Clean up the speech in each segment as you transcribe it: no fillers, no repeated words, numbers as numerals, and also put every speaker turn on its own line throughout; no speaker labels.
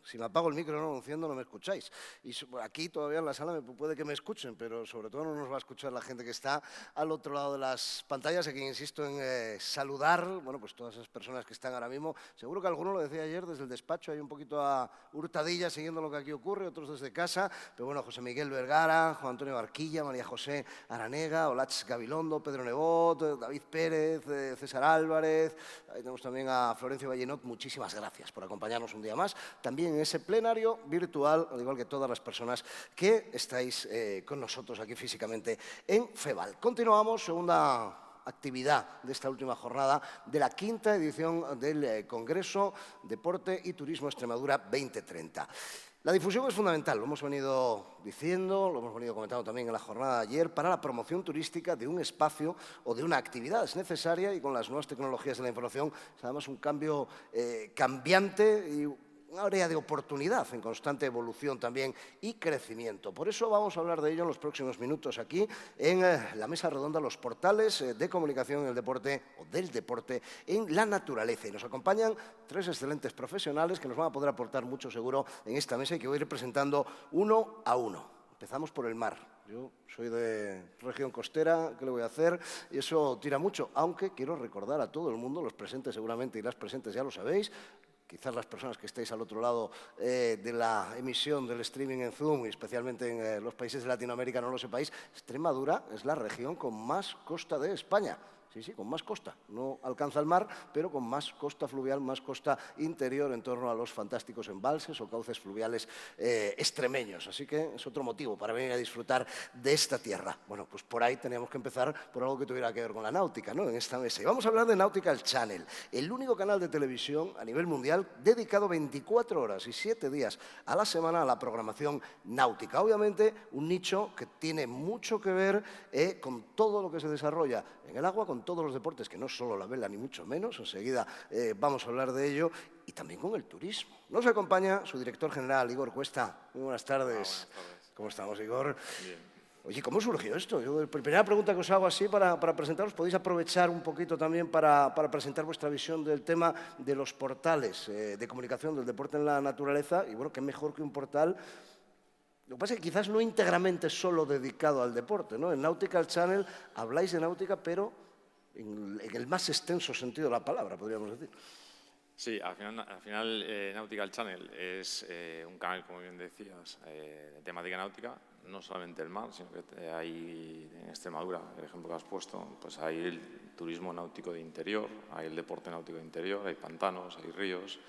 Si me apago el micro no lo enciendo, no me escucháis. Y aquí todavía en la sala puede que me escuchen, pero sobre todo no nos va a escuchar la gente que está al otro lado de las pantallas, a quien insisto en saludar, bueno, pues todas esas personas que están ahora mismo. Seguro que alguno lo decía ayer desde el despacho, hay un poquito a hurtadilla siguiendo lo que aquí ocurre, otros desde casa, pero bueno, José Miguel Vergara, Juan Antonio Barquilla, María José Aranega, Olach Gabilondo, Pedro Nebot, David Pérez, César Álvarez, ahí tenemos también a Florencio Vallenot. Muchísimas gracias por acompañarnos un día más, también en ese plenario virtual, al igual que todas las personas que estáis con nosotros aquí físicamente en FEVAL. Continuamos, segunda actividad de esta última jornada de la quinta edición del Congreso Deporte y Turismo Extremadura 2030. La difusión es fundamental, lo hemos venido diciendo, lo hemos venido comentando también en la jornada de ayer, para la promoción turística de un espacio o de una actividad. Es necesaria y con las nuevas tecnologías de la información es además un cambio cambiante y un área de oportunidad en constante evolución también y crecimiento. Por eso vamos a hablar de ello en los próximos minutos aquí en la mesa redonda, los portales de comunicación en el deporte o del deporte en la naturaleza. Y nos acompañan tres excelentes profesionales que nos van a poder aportar mucho seguro en esta mesa y que voy a ir presentando uno a uno. Empezamos por el mar. Yo soy de región costera, ¿qué le voy a hacer? Y eso tira mucho, aunque quiero recordar a todo el mundo, los presentes seguramente y las presentes ya lo sabéis, quizás las personas que estéis al otro lado de la emisión del streaming en Zoom, y especialmente en los países de Latinoamérica no lo sepáis, Extremadura es la región con más costa de España. Sí, sí, con más costa. No alcanza el mar, pero con más costa fluvial, más costa interior en torno a los fantásticos embalses o cauces fluviales extremeños. Así que es otro motivo para venir a disfrutar de esta tierra. Bueno, pues por ahí teníamos que empezar por algo que tuviera que ver con la náutica, ¿no? En esta mesa. Y vamos a hablar de Nautical Channel, el único canal de televisión a nivel mundial dedicado 24 horas y 7 días a la semana a la programación náutica. Obviamente, un nicho que tiene mucho que ver con todo lo que se desarrolla en el agua, con todos los deportes, que no solo la vela ni mucho menos, enseguida vamos a hablar de ello, y también con el turismo. Nos acompaña su director general, Igor Cuesta. Muy buenas tardes.
Buenas tardes.
¿Cómo estamos, Igor?
Bien.
Oye, ¿cómo surgió esto? Yo, primera pregunta que os hago así para presentaros, podéis aprovechar un poquito también para presentar vuestra visión del tema de los portales de comunicación del deporte en la naturaleza, y bueno, qué mejor que un portal. Lo que pasa es que quizás no íntegramente solo dedicado al deporte, ¿no? En Nautical Channel habláis de náutica, pero en el más extenso sentido de la palabra, podríamos decir.
Sí, al final Nautical Channel es un canal, como bien decías, de temática náutica, no solamente el mar, sino que hay en Extremadura, el ejemplo que has puesto, pues hay el turismo náutico de interior, hay el deporte náutico de interior, hay pantanos, hay ríos.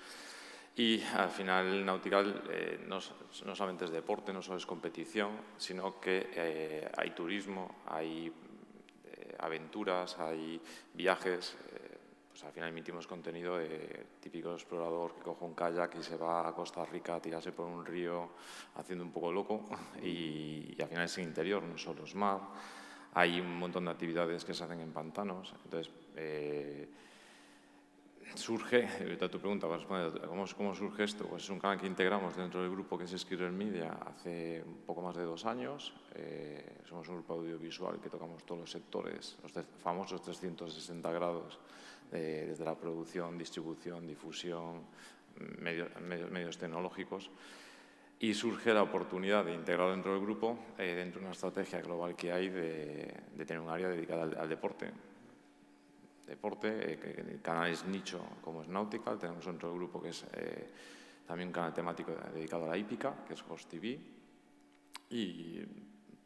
Y al final Nautical no solamente es deporte, no solo es competición, sino que hay turismo, hay aventuras, hay viajes. Pues al final emitimos contenido de típico explorador que coge un kayak y se va a Costa Rica a tirarse por un río haciendo un poco loco, y al final es el interior, no solo es mar. Hay un montón de actividades que se hacen en pantanos. Entonces, surge, a tu pregunta, ¿cómo surge esto? Pues es un canal que integramos dentro del grupo que es Skirrer Media hace un poco más de 2 años. Somos un grupo audiovisual que tocamos todos los sectores, los famosos 360 grados, desde la producción, distribución, difusión, medios tecnológicos. Y surge la oportunidad de integrar dentro del grupo, dentro de una estrategia global que hay de tener un área dedicada al deporte. El canal es nicho como es Nautical. Tenemos otro grupo que es también un canal temático dedicado a la hípica, que es Host TV, y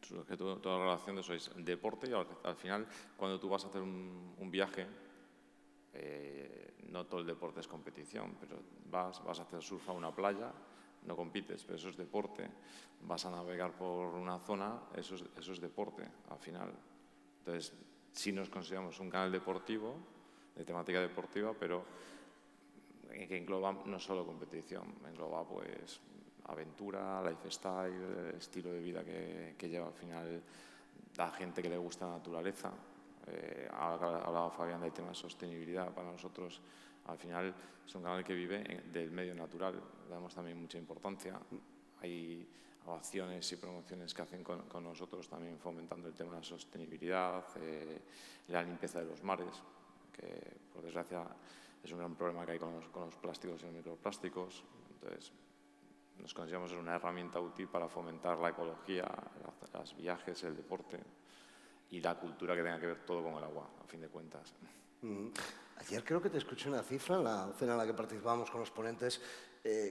surge toda la relación de eso, es deporte. Y al final, cuando tú vas a hacer un viaje, no todo el deporte es competición, pero vas a hacer surf a una playa, no compites, pero eso es deporte. Vas a navegar por una zona, eso es deporte al final. Entonces, sí nos consideramos un canal deportivo, de temática deportiva, pero que engloba no solo competición, engloba pues aventura, lifestyle, estilo de vida que lleva al final la gente que le gusta la naturaleza. Hablaba Fabián del tema de sostenibilidad. Para nosotros, al final, es un canal que vive del medio natural. Le damos también mucha importancia. Hay acciones y promociones que hacen con nosotros también fomentando el tema de la sostenibilidad, la limpieza de los mares, que por desgracia es un gran problema que hay con los plásticos y los microplásticos. Entonces, nos consideramos una herramienta útil para fomentar la ecología, los viajes, el deporte y la cultura que tenga que ver todo con el agua, a fin de cuentas.
Ayer creo que te escuché una cifra en la cena en la que participábamos con los ponentes,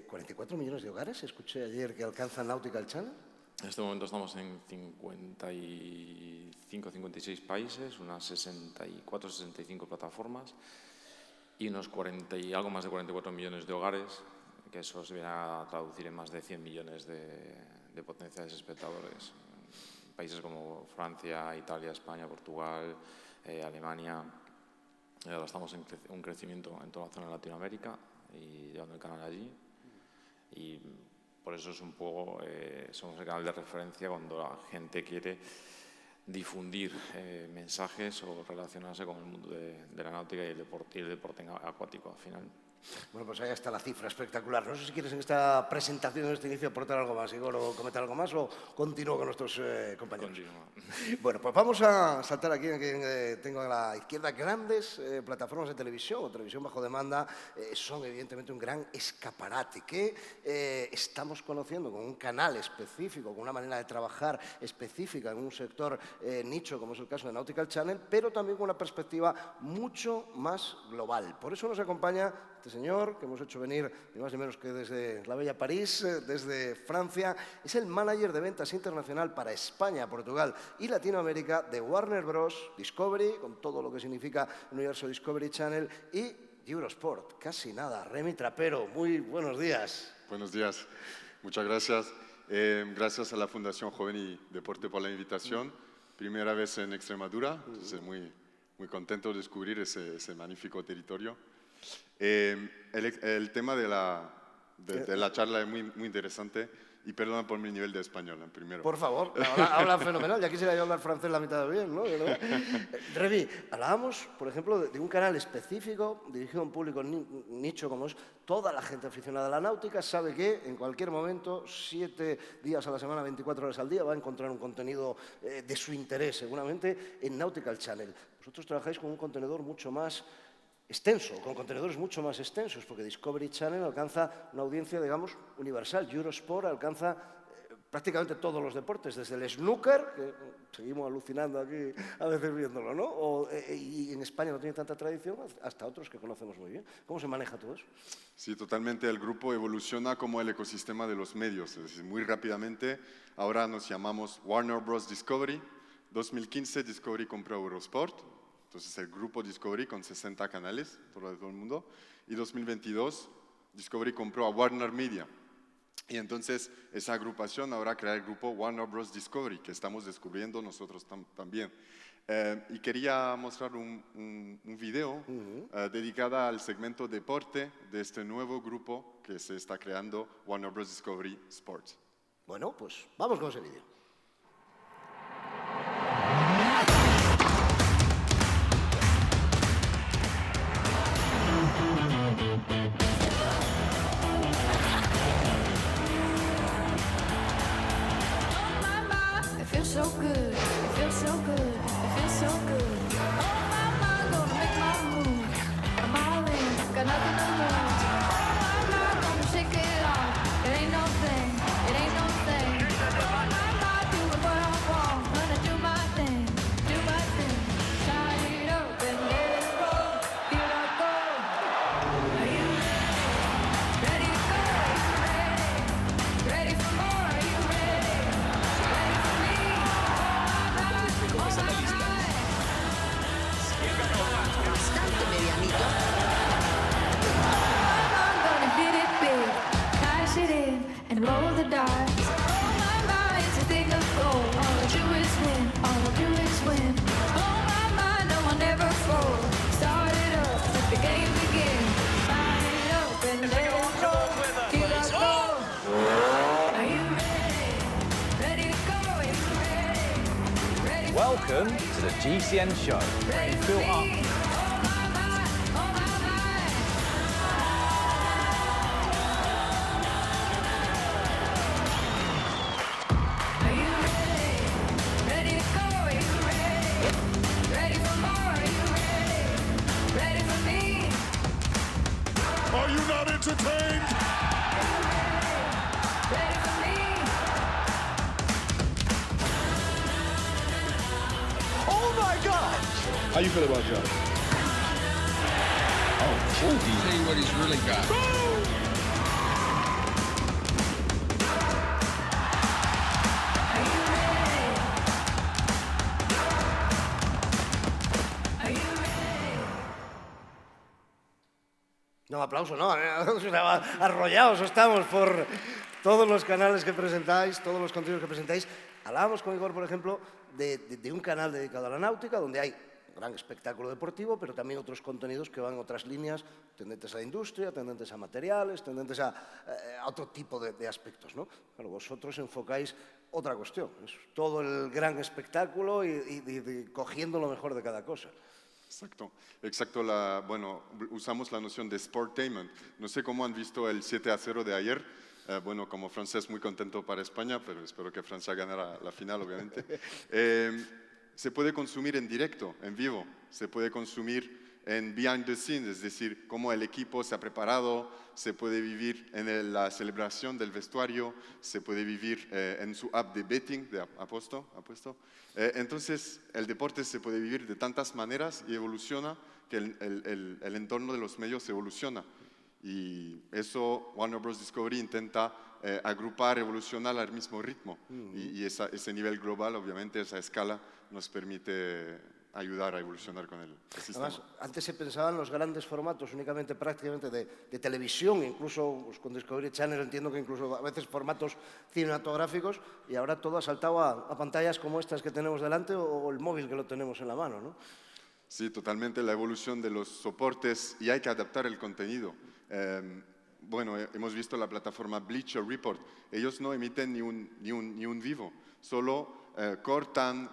44 millones de hogares, escuché ayer que alcanza Nautical Channel.
En este momento estamos en 55, 56 países, unas 64, 65 plataformas y unos algo más de 44 millones de hogares, que eso se viene a traducir en más de 100 millones de potenciales espectadores. Países como Francia, Italia, España, Portugal, Alemania. Ahora estamos en un crecimiento en toda la zona de Latinoamérica y llevando el canal allí. Y por eso es un poco, somos el canal de referencia cuando la gente quiere difundir mensajes o relacionarse con el mundo de la náutica y el deporte acuático al final.
Bueno, pues ahí está la cifra espectacular. No sé si quieres en esta presentación, en este inicio, aportar algo más, Igor, o comentar algo más, o continúo con nuestros compañeros.
Continúa.
Bueno, pues vamos a saltar aquí. Tengo a la izquierda grandes plataformas de televisión o televisión bajo demanda. Son evidentemente un gran escaparate que estamos conociendo con un canal específico, con una manera de trabajar específica en un sector nicho, como es el caso de Nautical Channel, pero también con una perspectiva mucho más global. Por eso nos acompaña este señor, que hemos hecho venir ni más ni menos que desde la bella París, desde Francia. Es el manager de ventas internacional para España, Portugal y Latinoamérica de Warner Bros. Discovery, con todo lo que significa el universo Discovery Channel, y Eurosport. Casi nada. Remy Trapero, muy buenos días.
Buenos días. Muchas gracias. Gracias a la Fundación Joven y Deporte por la invitación. Primera vez en Extremadura, entonces muy contento de descubrir ese magnífico territorio. El tema de la charla es muy interesante y perdona por mi nivel de español primero.
Por favor, habla fenomenal. Ya quisiera yo hablar francés la mitad de bien, ¿no? Remy, hablábamos, por ejemplo, de un canal específico dirigido a un público nicho como es toda la gente aficionada a la náutica, sabe que en cualquier momento, 7 días a la semana, 24 horas al día, va a encontrar un contenido de su interés, seguramente, en Nautical Channel. Vosotros trabajáis con un contenedor mucho más extenso, con contenedores mucho más extensos, porque Discovery Channel alcanza una audiencia, digamos, universal. Eurosport alcanza prácticamente todos los deportes, desde el snooker, que seguimos alucinando aquí a veces viéndolo, ¿no? Y en España no tiene tanta tradición, hasta otros que conocemos muy bien. ¿Cómo se maneja todo eso?
Sí, totalmente. El grupo evoluciona como el ecosistema de los medios, es decir, muy rápidamente. Ahora nos llamamos Warner Bros. Discovery. 2015 Discovery compró Eurosport. Entonces el grupo Discovery con 60 canales todo el mundo. Y 2022 Discovery compró a Warner Media. Y entonces esa agrupación ahora crea el grupo Warner Bros. Discovery, que estamos descubriendo nosotros también. Y quería mostrar un video dedicado al segmento deporte de este nuevo grupo que se está creando, Warner Bros. Discovery Sports.
Bueno, pues vamos con ese vídeo.
So good, it feels so good, it feels so good. Oh my, gonna make my move. I'm all in, got nothing to lose. Oh my, gonna shake it off. It ain't no thing, it ain't no thing. Oh my, doing what I want, gonna do my thing, Shine it up and let it roll, feel it go. Are you ready to go? Are you ready? Ready for more? Are you ready? Ready for me?
Bastante medianito.
I'm gonna hit it big, cash it in, and roll the dice. Oh my, it's a thing of gold. All I do is win, all I do is win. Oh my, no, I'll never fold. Start it up, let the game begin. Line it up and let it roll. Feel it go. Are you ready? Ready to go? Are you ready? Ready for
Welcome to the GCN show.
ready for
Fill
me?
up.
Oh my, oh my. Are you ready? Ready to go? Are you ready? Ready for more? Are you ready? Ready for me?
Are you not entertained? How you feel about Josh?
Tell you what he's really got.
No, aplauso, no, arrollados estamos por todos los canales que presentáis, todos los contenidos que presentáis. Hablábamos con Igor, por ejemplo, de un canal dedicado a la náutica, donde hay gran espectáculo deportivo, pero también otros contenidos que van en otras líneas, tendentes a industria, tendentes a materiales, tendentes a otro tipo de aspectos, ¿no? Claro, vosotros enfocáis otra cuestión, es todo el gran espectáculo y cogiendo lo mejor de cada cosa.
Exacto, exacto. Bueno, usamos la noción de sportainment. No sé cómo han visto el 7-0 de ayer. Bueno, como francés, muy contento para España, pero espero que Francia gane la final, obviamente. Se puede consumir en directo, en vivo. Se puede consumir en behind the scenes, es decir, cómo el equipo se ha preparado. Se puede vivir en la celebración del vestuario. Se puede vivir en su app de betting, de apuesto. Entonces, el deporte se puede vivir de tantas maneras y evoluciona que el entorno de los medios evoluciona. Y eso Warner Bros. Discovery intenta agrupar, evolucionar al mismo ritmo. Y ese nivel global, obviamente, esa escala, nos permite ayudar a evolucionar con el sistema.
Además, antes se pensaban los grandes formatos únicamente prácticamente de televisión, incluso pues, con Discovery Channel entiendo que incluso a veces formatos cinematográficos, y ahora todo ha saltado a pantallas como estas que tenemos delante o el móvil que lo tenemos en la mano, ¿no?
Sí, totalmente, la evolución de los soportes, y hay que adaptar el contenido. Bueno, hemos visto la plataforma Bleacher Report. Ellos no emiten ni un vivo, solo cortan,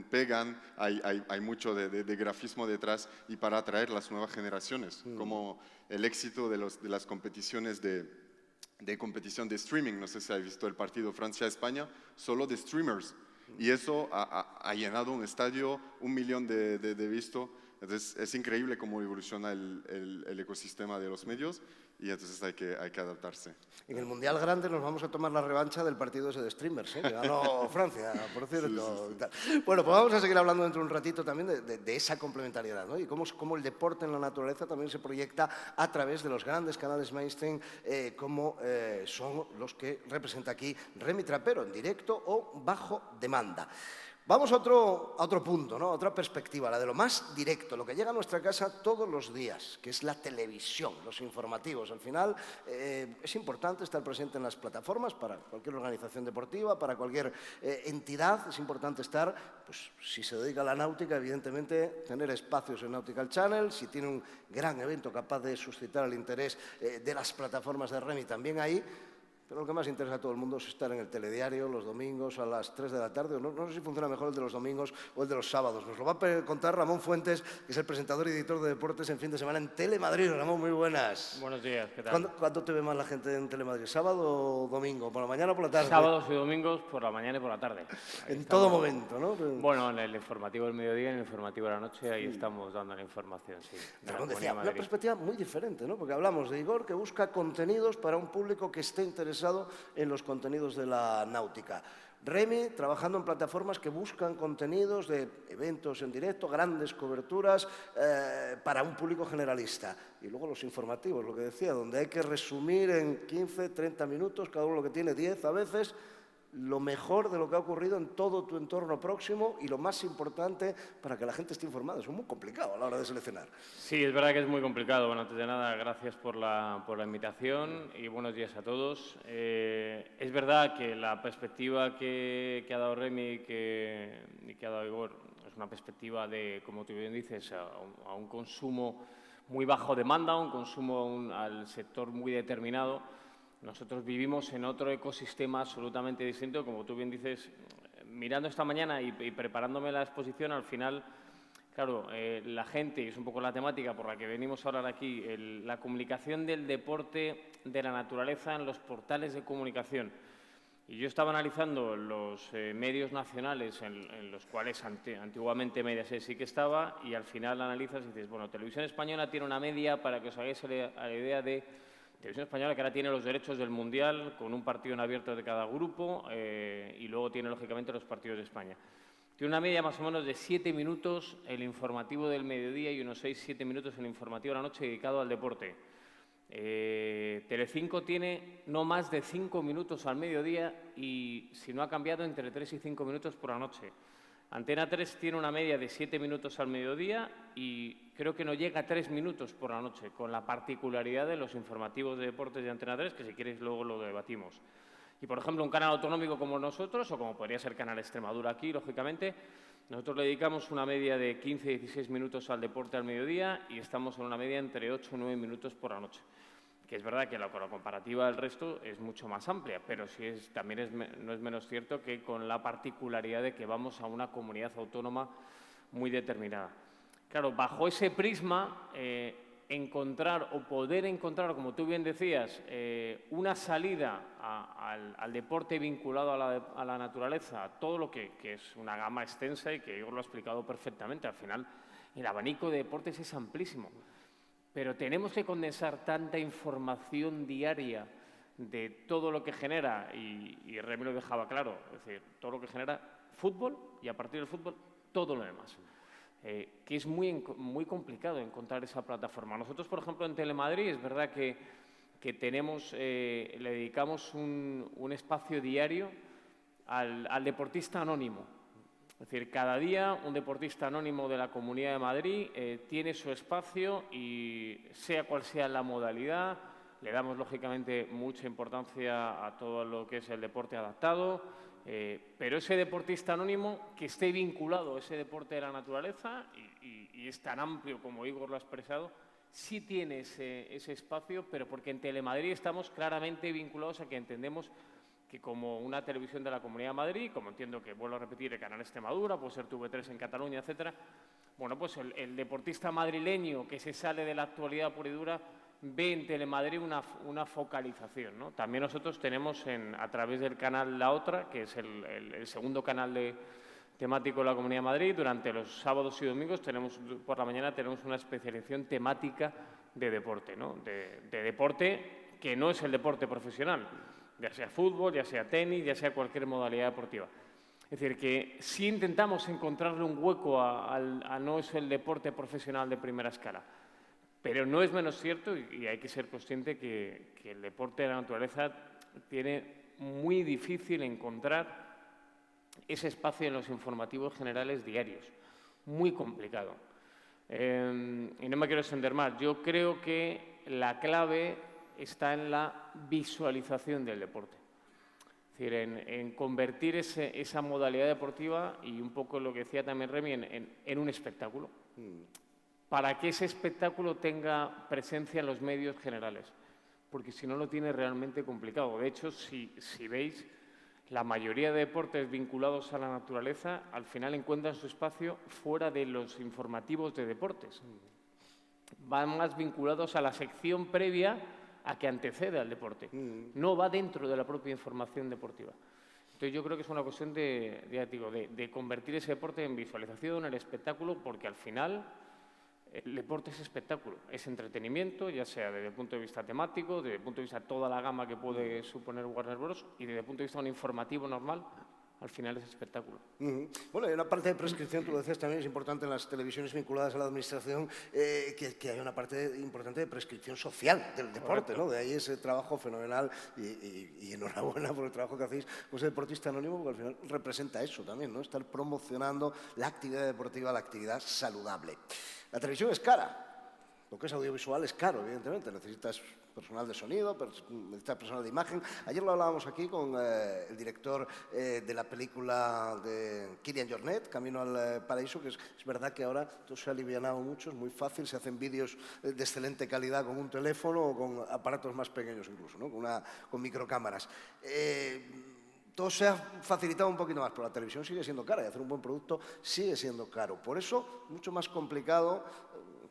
pegan, hay mucho de grafismo detrás, y para atraer las nuevas generaciones, como el éxito de las competiciones de competición de streaming. No sé si habéis visto el partido Francia-España, solo de streamers. Y eso ha llenado un estadio, 1 millón de vistos. Entonces es increíble cómo evoluciona el ecosistema de los medios, y entonces hay que adaptarse.
En el Mundial Grande nos vamos a tomar la revancha del partido ese de streamers, que ganó Francia, por cierto. Sí. Bueno, pues vamos a seguir hablando dentro de un ratito también de esa complementariedad, ¿no? Y cómo el deporte en la naturaleza también se proyecta a través de los grandes canales mainstream, como son los que representa aquí Remy Trapero, en directo o bajo demanda. Vamos a otro punto, ¿no? Otra perspectiva, la de lo más directo, lo que llega a nuestra casa todos los días, que es la televisión, los informativos. Al final es importante estar presente en las plataformas para cualquier organización deportiva, para cualquier entidad. Es importante estar, pues si se dedica a la náutica, evidentemente tener espacios en Nautical Channel. Si tiene un gran evento capaz de suscitar el interés de las plataformas de Remy, también ahí. Pero lo que más interesa a todo el mundo es estar en el telediario los domingos a las 3 de la tarde. No sé si funciona mejor el de los domingos o el de los sábados. Nos lo va a contar Ramón Fuentes, que es el presentador y editor de deportes en fin de semana en Telemadrid. Ramón, muy buenas.
Buenos días, ¿qué tal?
¿Cuándo te ve más la gente en Telemadrid? ¿Sábado o domingo? ¿Por la mañana o por la tarde?
Sábados y domingos por la mañana y por la tarde.
En todo momento, ¿no?
Bueno, en el informativo del mediodía y en el informativo de la noche, ahí estamos dando la información, sí.
Ramón decía, una perspectiva muy diferente, ¿no? Porque hablamos de Igor, que busca contenidos para un público que esté interesado en los contenidos de la náutica. Remy, trabajando en plataformas que buscan contenidos de eventos en directo, grandes coberturas para un público generalista. Y luego los informativos, lo que decía, donde hay que resumir en 15, 30 minutos, cada uno lo que tiene 10 a veces, lo mejor de lo que ha ocurrido en todo tu entorno próximo y lo más importante para que la gente esté informada. Es muy complicado a la hora de seleccionar.
Sí, es verdad que es muy complicado. Bueno, antes de nada, gracias por la invitación y buenos días a todos. Es verdad que la perspectiva que ha dado Remy y que ha dado Igor es una perspectiva de, como tú bien dices, a un consumo muy bajo demanda, un consumo al sector muy determinado. Nosotros vivimos en otro ecosistema absolutamente distinto, como tú bien dices, mirando esta mañana y preparándome la exposición, al final, claro, la gente, y es un poco la temática por la que venimos a hablar aquí, la comunicación del deporte, de la naturaleza en los portales de comunicación. Y yo estaba analizando los medios nacionales en los cuales antiguamente Mediaset sí que estaba, y al final analizas y dices, bueno, Televisión Española tiene una media, para que os hagáis a la idea de Televisión Española, que ahora tiene los derechos del Mundial, con un partido en abierto de cada grupo, y luego tiene, lógicamente, los partidos de España. Tiene una media más o menos de 7 minutos el informativo del mediodía y unos 6-7 minutos el informativo de la noche dedicado al deporte. Telecinco tiene no más de 5 minutos al mediodía y, si no ha cambiado, entre 3 y 5 minutos por la noche. Antena 3 tiene una media de 7 minutos al mediodía y creo que no llega a 3 minutos por la noche, con la particularidad de los informativos de deportes de Antena 3, que si queréis luego lo debatimos. Y, por ejemplo, un canal autonómico como nosotros, o como podría ser Canal Extremadura aquí, lógicamente, nosotros le dedicamos una media de 15-16 minutos al deporte al mediodía y estamos en una media entre 8 y 9 minutos por la noche. Que es verdad que la comparativa del resto es mucho más amplia, pero sí no es menos cierto que con la particularidad de que vamos a una comunidad autónoma muy determinada. Claro, bajo ese prisma, encontrar o poder encontrar, como tú bien decías, una salida al deporte vinculado a la naturaleza, a todo lo que es una gama extensa y que Igor lo ha explicado perfectamente. Al final, el abanico de deportes es amplísimo. Pero tenemos que condensar tanta información diaria de todo lo que genera, y Remy lo dejaba claro, es decir, todo lo que genera fútbol y a partir del fútbol todo lo demás, que es muy complicado encontrar esa plataforma. Nosotros, por ejemplo, en Telemadrid es verdad que le dedicamos un espacio diario al deportista anónimo. Es decir, cada día un deportista anónimo de la Comunidad de Madrid tiene su espacio y, sea cual sea la modalidad, le damos, lógicamente, mucha importancia a todo lo que es el deporte adaptado, pero ese deportista anónimo que esté vinculado a ese deporte de la naturaleza y es tan amplio como Igor lo ha expresado, sí tiene ese espacio, pero porque en Telemadrid estamos claramente vinculados a que entendemos que como una televisión de la Comunidad de Madrid, como entiendo que, vuelvo a repetir, el Canal Extremadura, puede ser TV3 en Cataluña, etcétera, bueno, pues el deportista madrileño que se sale de la actualidad pura y dura ve en Telemadrid una focalización, ¿no? También nosotros tenemos a través del canal La Otra, que es el segundo canal temático de la Comunidad de Madrid, durante los sábados y domingos por la mañana tenemos una especialización temática de deporte, ¿no? De deporte que no es el deporte profesional, ya sea fútbol, ya sea tenis, ya sea cualquier modalidad deportiva. Es decir, que sí intentamos encontrarle un hueco a no es el deporte profesional de primera escala, pero no es menos cierto, y hay que ser consciente que el deporte de la naturaleza tiene muy difícil encontrar ese espacio en los informativos generales diarios, muy complicado. Y no me quiero extender más, yo creo que la clave está en la visualización del deporte. Es decir, en convertir esa modalidad deportiva, y un poco lo que decía también Remy, en un espectáculo, para que ese espectáculo tenga presencia en los medios generales, porque si no lo tiene realmente complicado. De hecho, si veis, la mayoría de deportes vinculados a la naturaleza al final encuentran su espacio fuera de los informativos de deportes. Van más vinculados a la sección previa a que antecede al deporte. No va dentro de la propia información deportiva. Entonces yo creo que es una cuestión de convertir ese deporte en visualización, en espectáculo, porque al final el deporte es espectáculo, es entretenimiento, ya sea desde el punto de vista temático, desde el punto de vista de toda la gama que puede suponer Warner Bros. Y desde el punto de vista de un informativo normal, al final es espectáculo.
Bueno, hay una parte de prescripción, tú lo decías también, es importante en las televisiones vinculadas a la administración, que hay una parte importante de prescripción social del deporte, ¿no? De ahí ese trabajo fenomenal y enhorabuena por el trabajo que hacéis con ese deportista anónimo, porque al final representa eso también, ¿no? Estar promocionando la actividad deportiva, la actividad saludable. La televisión es cara. Lo que es audiovisual es caro, evidentemente. Necesitas personal de sonido, necesitas personal de imagen. Ayer lo hablábamos aquí con el director de la película de Kylian Jornet, Camino al Paraíso, que es verdad que ahora todo se ha alivianado mucho, es muy fácil, se hacen vídeos de excelente calidad con un teléfono o con aparatos más pequeños incluso, ¿no? Con microcámaras. Todo se ha facilitado un poquito más, pero la televisión sigue siendo cara y hacer un buen producto sigue siendo caro. Por eso, mucho más complicado.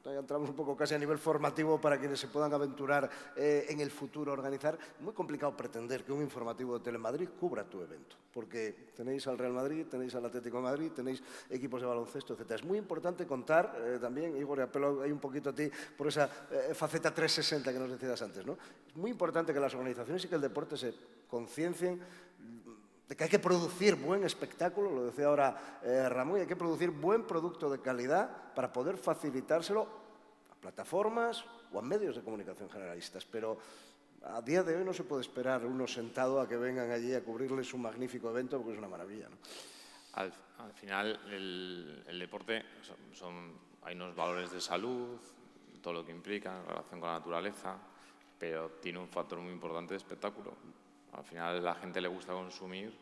Ya entramos un poco casi a nivel formativo para quienes se puedan aventurar en el futuro a organizar. Muy complicado pretender que un informativo de Telemadrid cubra tu evento, porque tenéis al Real Madrid, tenéis al Atlético de Madrid, tenéis equipos de baloncesto, etc. Es muy importante contar también, Igor, y apelo ahí un poquito a ti por esa faceta 360 que nos decías antes, ¿no? Es muy importante que las organizaciones y que el deporte se conciencien de que hay que producir buen espectáculo, lo decía ahora Ramón, y hay que producir buen producto de calidad para poder facilitárselo a plataformas o a medios de comunicación generalistas. Pero a día de hoy no se puede esperar uno sentado a que vengan allí a cubrirles un magnífico evento, porque es una maravilla, ¿no?
Al final, el deporte hay unos valores de salud, todo lo que implica en relación con la naturaleza, pero tiene un factor muy importante de espectáculo. Al final, a la gente le gusta consumir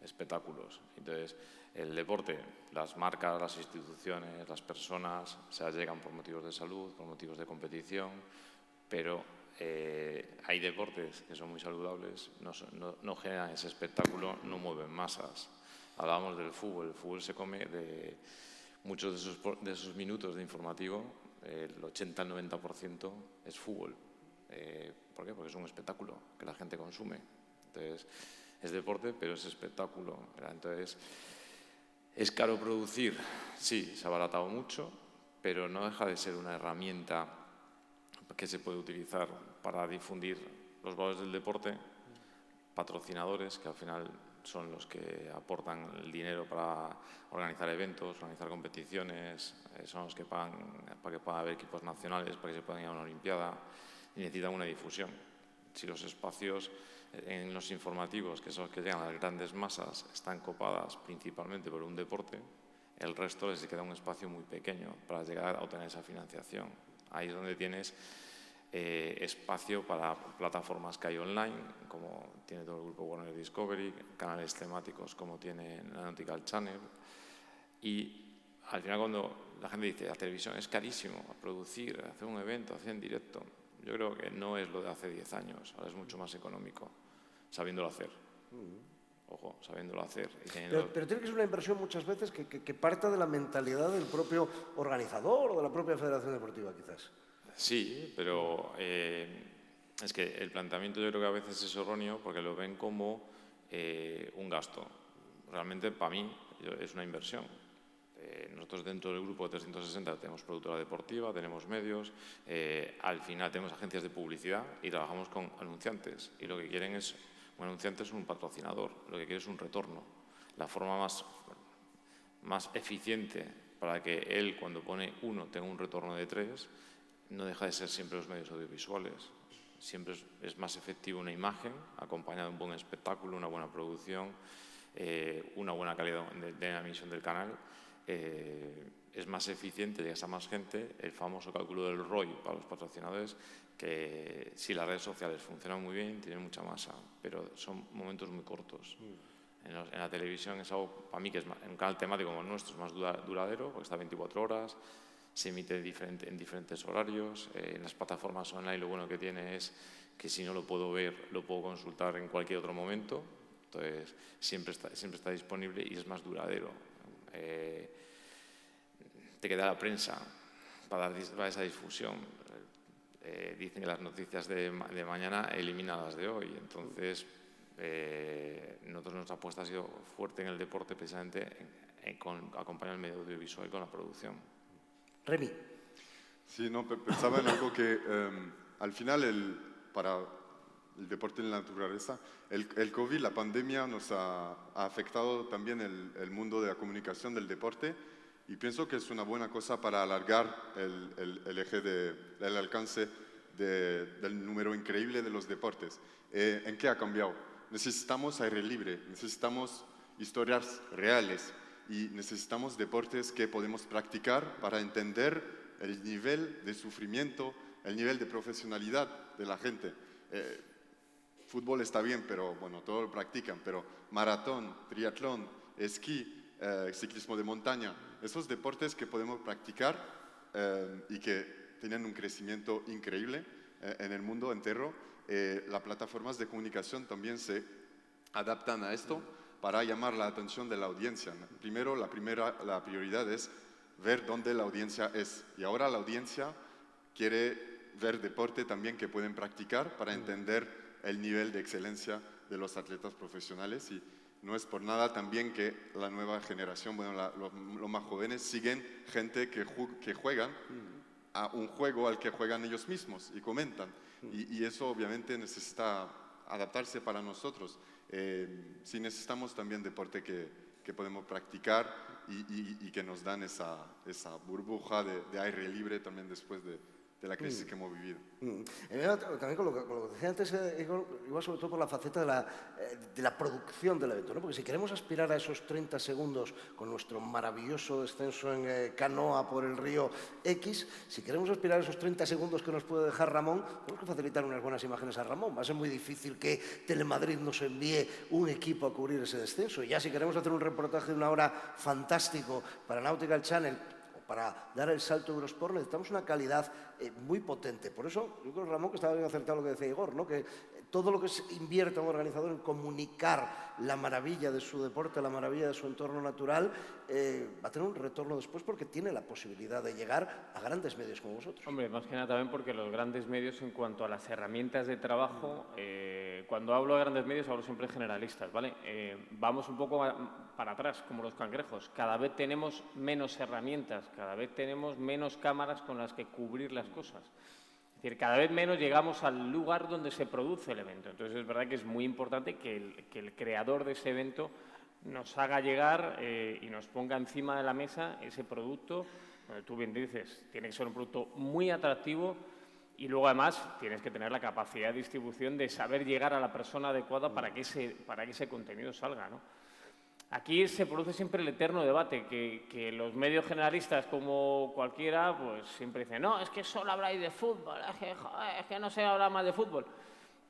espectáculos. Entonces, el deporte, las marcas, las instituciones, las personas se allegan por motivos de salud, por motivos de competición, pero hay deportes que son muy saludables, no generan ese espectáculo, no mueven masas. Hablábamos del fútbol. El fútbol se come de muchos de esos minutos de informativo, el 80 al 90% es fútbol. ¿Por qué? Porque es un espectáculo que la gente consume. Entonces, es deporte, pero es espectáculo, ¿verdad? Entonces, ¿es caro producir? Sí, se ha abaratado mucho, pero no deja de ser una herramienta que se puede utilizar para difundir los valores del deporte, patrocinadores, que al final son los que aportan el dinero para organizar eventos, organizar competiciones, son los que pagan para que pueda haber equipos nacionales, para que se puedan ir a una Olimpiada, y necesitan una difusión. Si los espacios en los informativos, que son los que llegan a las grandes masas, están copadas principalmente por un deporte, el resto les queda un espacio muy pequeño para llegar a obtener esa financiación. Ahí es donde tienes espacio para plataformas que hay online, como tiene todo el grupo Warner Discovery, canales temáticos como tiene Nautical Channel. Y al final, cuando la gente dice la televisión es carísimo, producir, hacer un evento, hacer en directo, yo creo que no es lo de hace 10 años, ahora es mucho más económico, sabiéndolo hacer. Ojo, sabiéndolo hacer.
Pero tiene que ser una inversión muchas veces que parta de la mentalidad del propio organizador o de la propia Federación Deportiva, quizás.
Sí, pero es que el planteamiento yo creo que a veces es erróneo porque lo ven como un gasto. Realmente, para mí, es una inversión. Nosotros dentro del grupo de 360 tenemos productora deportiva, tenemos medios, al final tenemos agencias de publicidad y trabajamos con anunciantes. Y lo que quieren es, un anunciante es un patrocinador, lo que quiere es un retorno. La forma más eficiente para que él, cuando pone 1, tenga un retorno de 3, no deja de ser siempre los medios audiovisuales. Siempre es más efectivo una imagen acompañada de un buen espectáculo, una buena producción, una buena calidad de la emisión del canal. Es más eficiente, llegas a más gente, el famoso cálculo del ROI para los patrocinadores, que si las redes sociales funcionan muy bien, tienen mucha masa, pero son momentos muy cortos. En la televisión es algo, para mí, que es un canal temático como el nuestro, es más duradero, porque está 24 horas, se emite en diferentes horarios. En las plataformas online lo bueno que tiene es que si no lo puedo ver, lo puedo consultar en cualquier otro momento. Entonces, siempre está disponible y es más duradero. Te queda la prensa para dar esa difusión. Dicen que las noticias de mañana eliminan las de hoy. Entonces, nosotros nuestra apuesta ha sido fuerte en el deporte, precisamente con acompañar el medio audiovisual y con la producción.
Remy.
Sí, no, pensaba en algo que al final para el deporte en la naturaleza, el COVID, la pandemia nos ha afectado también el mundo de la comunicación del deporte, y pienso que es una buena cosa para alargar el eje del alcance del número increíble de los deportes. ¿En qué ha cambiado? Necesitamos aire libre, necesitamos historias reales y necesitamos deportes que podemos practicar para entender el nivel de sufrimiento, el nivel de profesionalidad de la gente. Fútbol está bien, pero bueno, todos lo practican, pero maratón, triatlón, esquí, ciclismo de montaña, esos deportes que podemos practicar y que tienen un crecimiento increíble en el mundo entero, las plataformas de comunicación también se adaptan a esto para llamar la atención de la audiencia. Primero, la prioridad es ver dónde la audiencia es, y ahora la audiencia quiere ver deporte también que pueden practicar para entender el nivel de excelencia de los atletas profesionales. Y no es por nada también que la nueva generación, bueno, los más jóvenes, siguen gente que juegan a un juego al que juegan ellos mismos y comentan. Y eso obviamente necesita adaptarse para nosotros. Sí necesitamos también deporte que podemos practicar y que nos dan esa burbuja de aire libre también después de la crisis que hemos vivido.
También con lo que decía antes, Igor, igual sobre todo por la faceta de la producción del evento, ¿no? Porque si queremos aspirar a esos 30 segundos con nuestro maravilloso descenso en canoa por el río X, si queremos aspirar a esos 30 segundos que nos puede dejar Ramón, tenemos que facilitar unas buenas imágenes a Ramón. Va a ser muy difícil que Telemadrid nos envíe un equipo a cubrir ese descenso. Y ya si queremos hacer un reportaje de una hora fantástico para Nautical Channel, para dar el salto a Eurosport, necesitamos una calidad muy potente. Por eso, yo creo, Ramón, que estaba bien acertado lo que decía Igor, ¿no? Que todo lo que se invierte un organizador en comunicar la maravilla de su deporte, la maravilla de su entorno natural, va a tener un retorno después porque tiene la posibilidad de llegar a grandes medios como vosotros.
Hombre, más que nada también porque los grandes medios, en cuanto a las herramientas de trabajo, cuando hablo de grandes medios hablo siempre de generalistas, ¿vale? Vamos un poco para atrás, como los cangrejos. Cada vez tenemos menos herramientas, cada vez tenemos menos cámaras con las que cubrir las cosas. Es decir, cada vez menos llegamos al lugar donde se produce el evento. Entonces, es verdad que es muy importante que el creador de ese evento nos haga llegar y nos ponga encima de la mesa ese producto. Tú bien dices, tiene que ser un producto muy atractivo y luego, además, tienes que tener la capacidad de distribución de saber llegar a la persona adecuada para que ese contenido salga, ¿no? Aquí se produce siempre el eterno debate, que los medios generalistas, como cualquiera, pues siempre dicen, no, es que solo habláis de fútbol, es que no se habla más de fútbol.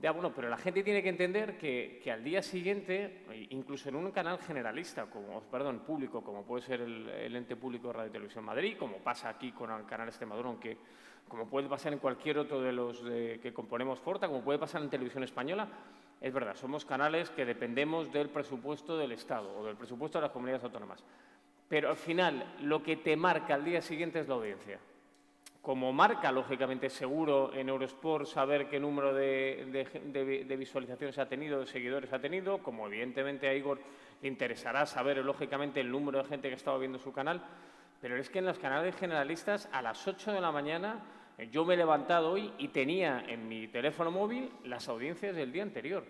Ya, bueno, pero la gente tiene que entender que al día siguiente, incluso en un canal generalista, público, como puede ser el ente público de Radio y Televisión Madrid, como pasa aquí con el canal Extremadura, aunque como puede pasar en cualquier otro de los que componemos Forta, como puede pasar en Televisión Española, es verdad, somos canales que dependemos del presupuesto del Estado o del presupuesto de las comunidades autónomas. Pero al final, lo que te marca al día siguiente es la audiencia. Como marca, lógicamente, seguro en Eurosport saber qué número de visualizaciones ha tenido, de seguidores ha tenido, como evidentemente a Igor le interesará saber, lógicamente, el número de gente que ha estado viendo su canal, pero es que en los canales generalistas, a las 8 de la mañana, yo me he levantado hoy y tenía en mi teléfono móvil las audiencias del día anterior.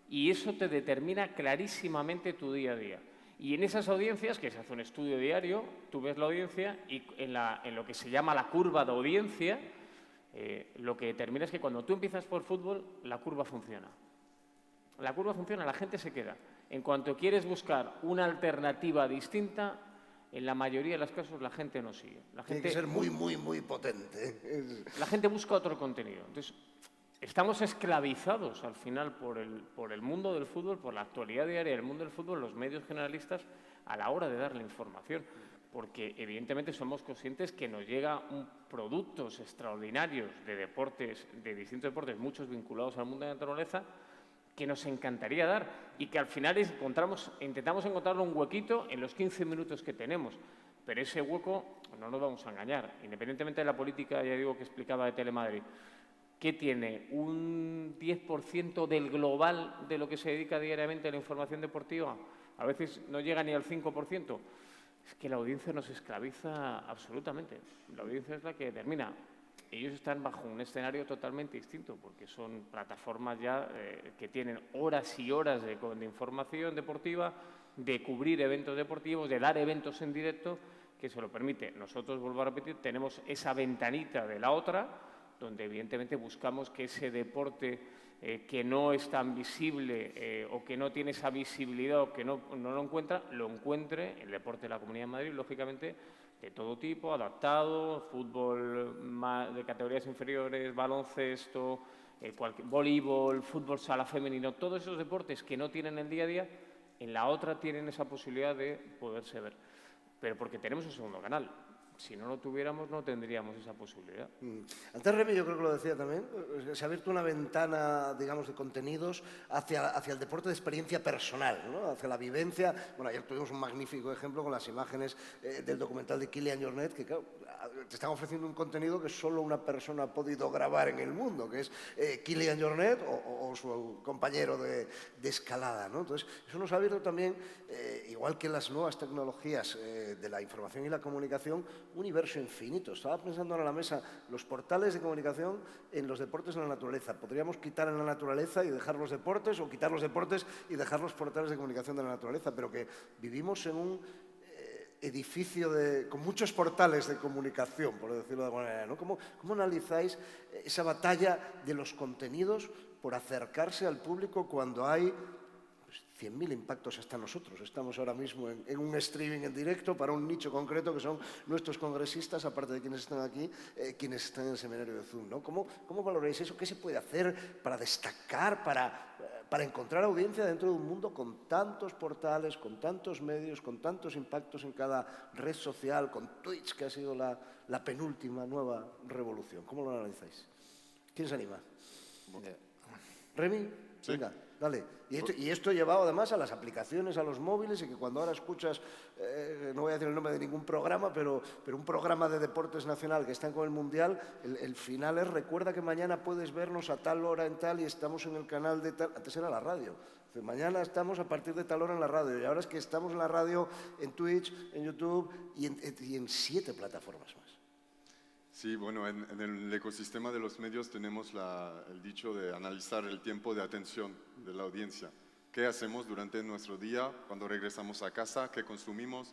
Y eso te determina clarísimamente tu día a día. Y en esas audiencias, que se hace un estudio diario, tú ves la audiencia y en lo que se llama la curva de audiencia, lo que determina es que cuando tú empiezas por fútbol, la curva funciona. La curva funciona, la gente se queda. En cuanto quieres buscar una alternativa distinta, en la mayoría de los casos la gente no sigue.
Tiene que ser muy, muy, muy potente.
La gente busca otro contenido. Entonces, estamos esclavizados al final por el mundo del fútbol, por la actualidad diaria del mundo del fútbol, los medios generalistas, a la hora de darle información. Porque evidentemente somos conscientes que nos llegan productos extraordinarios de deportes, de distintos deportes, muchos vinculados al mundo de la naturaleza, que nos encantaría dar y que al final intentamos encontrarle un huequito en los 15 minutos que tenemos. Pero ese hueco, no nos vamos a engañar, independientemente de la política, ya digo, que explicaba de Telemadrid, que tiene un 10% del global de lo que se dedica diariamente a la información deportiva, a veces no llega ni al 5%, es que la audiencia nos esclaviza absolutamente. La audiencia es la que determina. Ellos están bajo un escenario totalmente distinto, porque son plataformas ya que tienen horas y horas de información deportiva, de cubrir eventos deportivos, de dar eventos en directo, que se lo permite. Nosotros, vuelvo a repetir, tenemos esa ventanita de la otra, donde evidentemente buscamos que ese deporte que no es tan visible o que no tiene esa visibilidad o que no lo encuentre el deporte de la Comunidad de Madrid, lógicamente, de todo tipo, adaptado, fútbol de categorías inferiores, baloncesto, voleibol, fútbol sala femenino, todos esos deportes que no tienen el día a día, en la otra tienen esa posibilidad de poderse ver. Pero porque tenemos un segundo canal. Si no lo tuviéramos, no tendríamos esa posibilidad.
Antes Remy, yo creo que lo decía también, se ha abierto una ventana, digamos, de contenidos hacia el deporte de experiencia personal, ¿no? Hacia la vivencia. Bueno, ayer tuvimos un magnífico ejemplo con las imágenes del documental de Kylian Jornet, que claro, te están ofreciendo un contenido que solo una persona ha podido grabar en el mundo, que es Kylian Jornet o su compañero de escalada, ¿no? Entonces, eso nos ha abierto también igual que las nuevas tecnologías de la información y la comunicación, un universo infinito. Estaba pensando ahora en la mesa los portales de comunicación en los deportes en la naturaleza. Podríamos quitar en la naturaleza y dejar los deportes, o quitar los deportes y dejar los portales de comunicación de la naturaleza, pero que vivimos en un edificio con muchos portales de comunicación, por decirlo de alguna manera, ¿no? ¿Cómo analizáis esa batalla de los contenidos por acercarse al público cuando hay 100.000 impactos hasta nosotros? Estamos ahora mismo en un streaming en directo para un nicho concreto que son nuestros congresistas, aparte de quienes están aquí, quienes están en el seminario de Zoom, ¿no? ¿Cómo valoráis eso? ¿Qué se puede hacer para destacar, para encontrar audiencia dentro de un mundo con tantos portales, con tantos medios, con tantos impactos en cada red social, con Twitch, que ha sido la penúltima nueva revolución? ¿Cómo lo analizáis? ¿Quién se anima? ¿Remy?
Sí.
Venga, dale. Y esto llevado además a las aplicaciones, a los móviles, y que cuando ahora escuchas, no voy a decir el nombre de ningún programa, pero un programa de deportes nacional que están con el Mundial, el final es: recuerda que mañana puedes vernos a tal hora en tal y estamos en el canal de tal. Antes era la radio. Entonces, mañana estamos a partir de tal hora en la radio, y ahora es que estamos en la radio, en Twitch, en YouTube y en 7 plataformas más.
Sí, bueno, en el ecosistema de los medios tenemos el dicho de analizar el tiempo de atención de la audiencia. ¿Qué hacemos durante nuestro día cuando regresamos a casa? ¿Qué consumimos?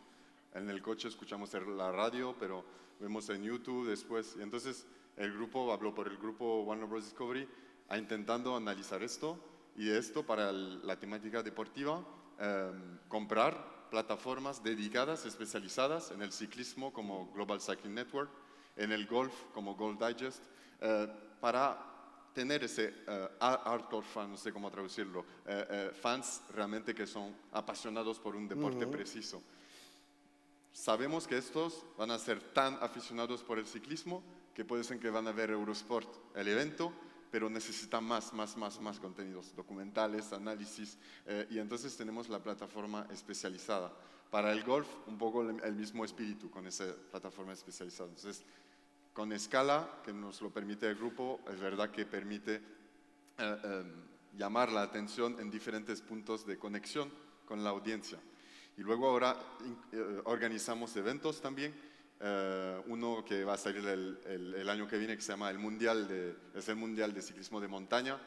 En el coche escuchamos la radio, pero vemos en YouTube después. Y entonces habló por el grupo Warner Bros. Discovery, intentando analizar esto, y esto para la temática deportiva, comprar plataformas dedicadas, especializadas en el ciclismo como Global Cycling Network, en el golf como Golf Digest, para tener ese hardcore fan, no sé cómo traducirlo, fans realmente que son apasionados por un deporte preciso. Sabemos que estos van a ser tan aficionados por el ciclismo que puede ser que van a ver Eurosport, el evento, pero necesitan más contenidos, documentales, análisis, y entonces tenemos la plataforma especializada. Para el golf, un poco el mismo espíritu con esa plataforma especializada. Entonces, con escala, que nos lo permite el grupo, es verdad que permite llamar la atención en diferentes puntos de conexión con la audiencia. Y luego ahora organizamos eventos también, uno que va a salir el año que viene, que se llama el Mundial de Ciclismo de Montaña,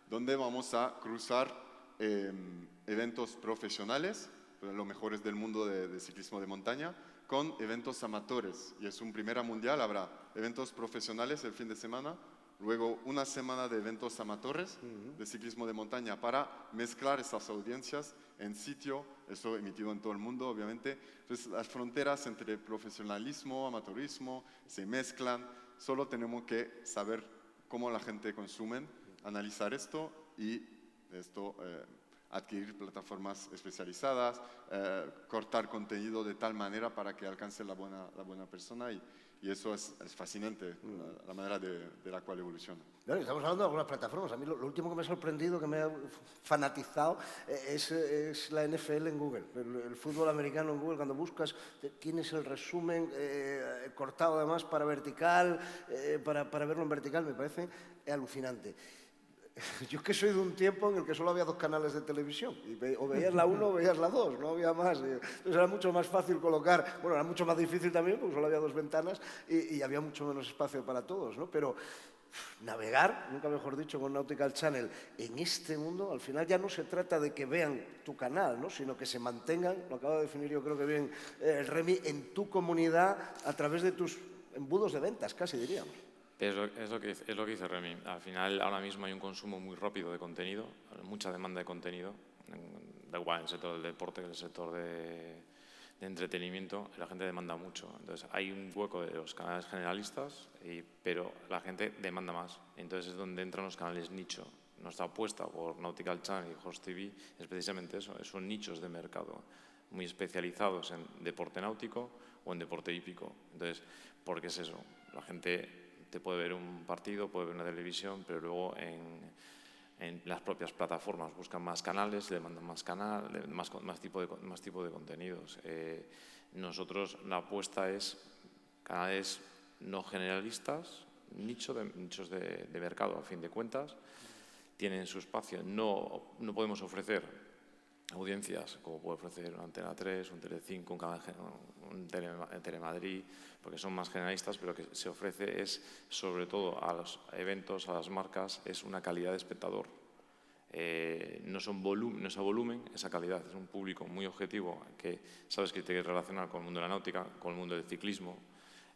donde vamos a cruzar eventos profesionales, los mejores del mundo de ciclismo de montaña, con eventos amateurs. Y es un primera mundial, habrá eventos profesionales el fin de semana, luego una semana de eventos amateurs de ciclismo de montaña, para mezclar esas audiencias en sitio, eso emitido en todo el mundo, obviamente. Entonces, las fronteras entre profesionalismo, amateurismo, se mezclan. Solo tenemos que saber cómo la gente consume, analizar esto y adquirir plataformas especializadas, cortar contenido de tal manera para que alcance la buena persona, y eso es fascinante, la manera de la cual evoluciona.
Bueno, estamos hablando de algunas plataformas. A mí lo último que me ha sorprendido, que me ha fanatizado, es la NFL en Google, el fútbol americano en Google. Cuando buscas, tienes el resumen cortado además para vertical, para verlo en vertical, me parece alucinante. Yo que soy de un tiempo en el que solo había 2 canales de televisión, o veías la 1 o veías la 2, no había más. Entonces era mucho más fácil colocar, bueno, era mucho más difícil también, porque solo había 2 ventanas y había mucho menos espacio para todos, ¿no? Pero navegar, nunca mejor dicho, con Nautical Channel en este mundo, al final ya no se trata de que vean tu canal, ¿no? Sino que se mantengan, lo acaba de definir yo creo que bien el Remy, en tu comunidad a través de tus embudos de ventas, casi diríamos.
Es lo que dice Remy. Al final, ahora mismo hay un consumo muy rápido de contenido, mucha demanda de contenido, da igual en el sector del deporte que en el sector de entretenimiento, la gente demanda mucho. Entonces, hay un hueco de los canales generalistas, pero la gente demanda más. Entonces, es donde entran los canales nicho. Nuestra apuesta por Nautical Channel y Host TV es precisamente eso, son nichos de mercado muy especializados en deporte náutico o en deporte hípico. Entonces, ¿por qué es eso? La gente te puede ver un partido, puede ver una televisión, pero luego en las propias plataformas buscan más canales, le mandan más tipo de contenidos. Nosotros, la apuesta es canales no generalistas, nichos de mercado, a fin de cuentas, tienen su espacio. No podemos ofrecer audiencias, como puede ofrecer una Antena 3, un Telecinco, un Telemadrid, porque son más generalistas, pero que se ofrece es, sobre todo a los eventos, a las marcas, es una calidad de espectador. No es a volumen, esa calidad, es un público muy objetivo que sabes que te quieres relacionar con el mundo de la náutica, con el mundo del ciclismo.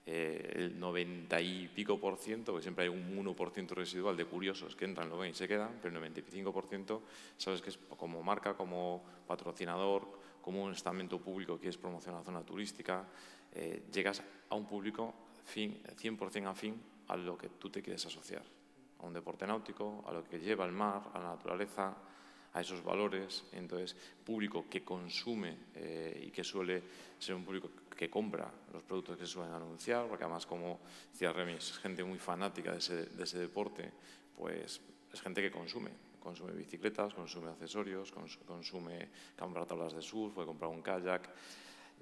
El 90 y pico por ciento, porque siempre hay un 1% residual de curiosos que entran, lo ven y se quedan, pero el 95% sabes que es como marca, como patrocinador, como un estamento público que es promocionar la zona turística, llegas a un público 100% afín a lo que tú te quieres asociar, a un deporte náutico, a lo que lleva el mar, a la naturaleza, a esos valores. Entonces, público que consume y que suele ser un público que compra los productos que se suelen anunciar, porque además, como decía Remy, es gente muy fanática de ese deporte, pues es gente que consume bicicletas, consume accesorios, consume, compra tablas de surf, puede comprar un kayak.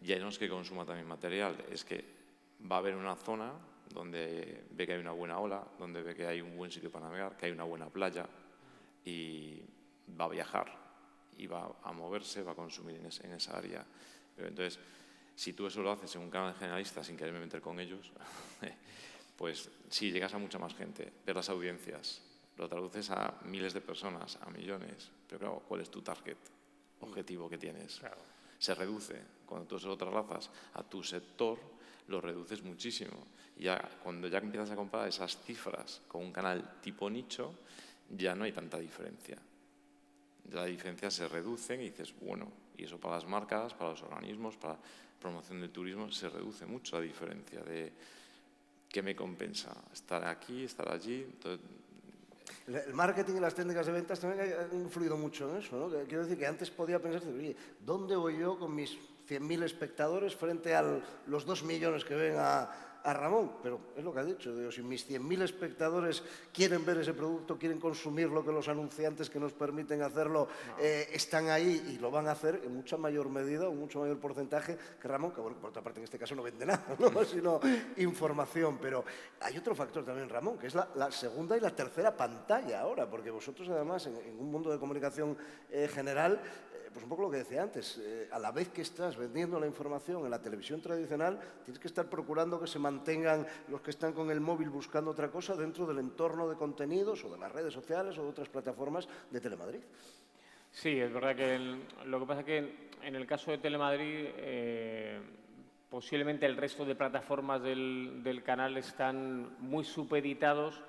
Ya no es que consuma también material, es que va a haber una zona donde ve que hay una buena ola, donde ve que hay un buen sitio para navegar, que hay una buena playa, y va a viajar y va a moverse, va a consumir en esa área. Entonces, si tú eso lo haces en un canal generalista sin quererme meter con ellos, pues sí, llegas a mucha más gente, ves las audiencias, lo traduces a miles de personas, a millones, pero claro, ¿cuál es tu target objetivo que tienes? Claro. Se reduce. Cuando tú se lo trasladas a tu sector, lo reduces muchísimo. Y ya, cuando ya empiezas a comparar esas cifras con un canal tipo nicho, ya no hay tanta diferencia. La diferencia se reduce y dices, bueno, y eso para las marcas, para los organismos, para promoción del turismo, se reduce mucho la diferencia de qué me compensa, estar aquí, estar allí. Entonces,
el marketing y las técnicas de ventas también han influido mucho en eso, ¿no? Quiero decir que antes podía pensar, oye, ¿dónde voy yo con mis 100.000 espectadores frente a los 2 millones que ven a Ramón? Pero es lo que ha dicho, digo, si mis 100.000 espectadores quieren ver ese producto, quieren consumir lo que los anunciantes que nos permiten hacerlo están ahí y lo van a hacer en mucha mayor medida o mucho mayor porcentaje que Ramón, que bueno, por otra parte en este caso no vende nada, ¿no? Sino información. Pero hay otro factor también, Ramón, que es la segunda y la tercera pantalla ahora, porque vosotros además en un mundo de comunicación general, pues un poco lo que decía antes, a la vez que estás vendiendo la información en la televisión tradicional, tienes que estar procurando que se mantengan los que están con el móvil buscando otra cosa dentro del entorno de contenidos o de las redes sociales o de otras plataformas de Telemadrid.
Sí, es verdad que lo que pasa es que en el caso de Telemadrid, posiblemente el resto de plataformas del canal están muy supeditados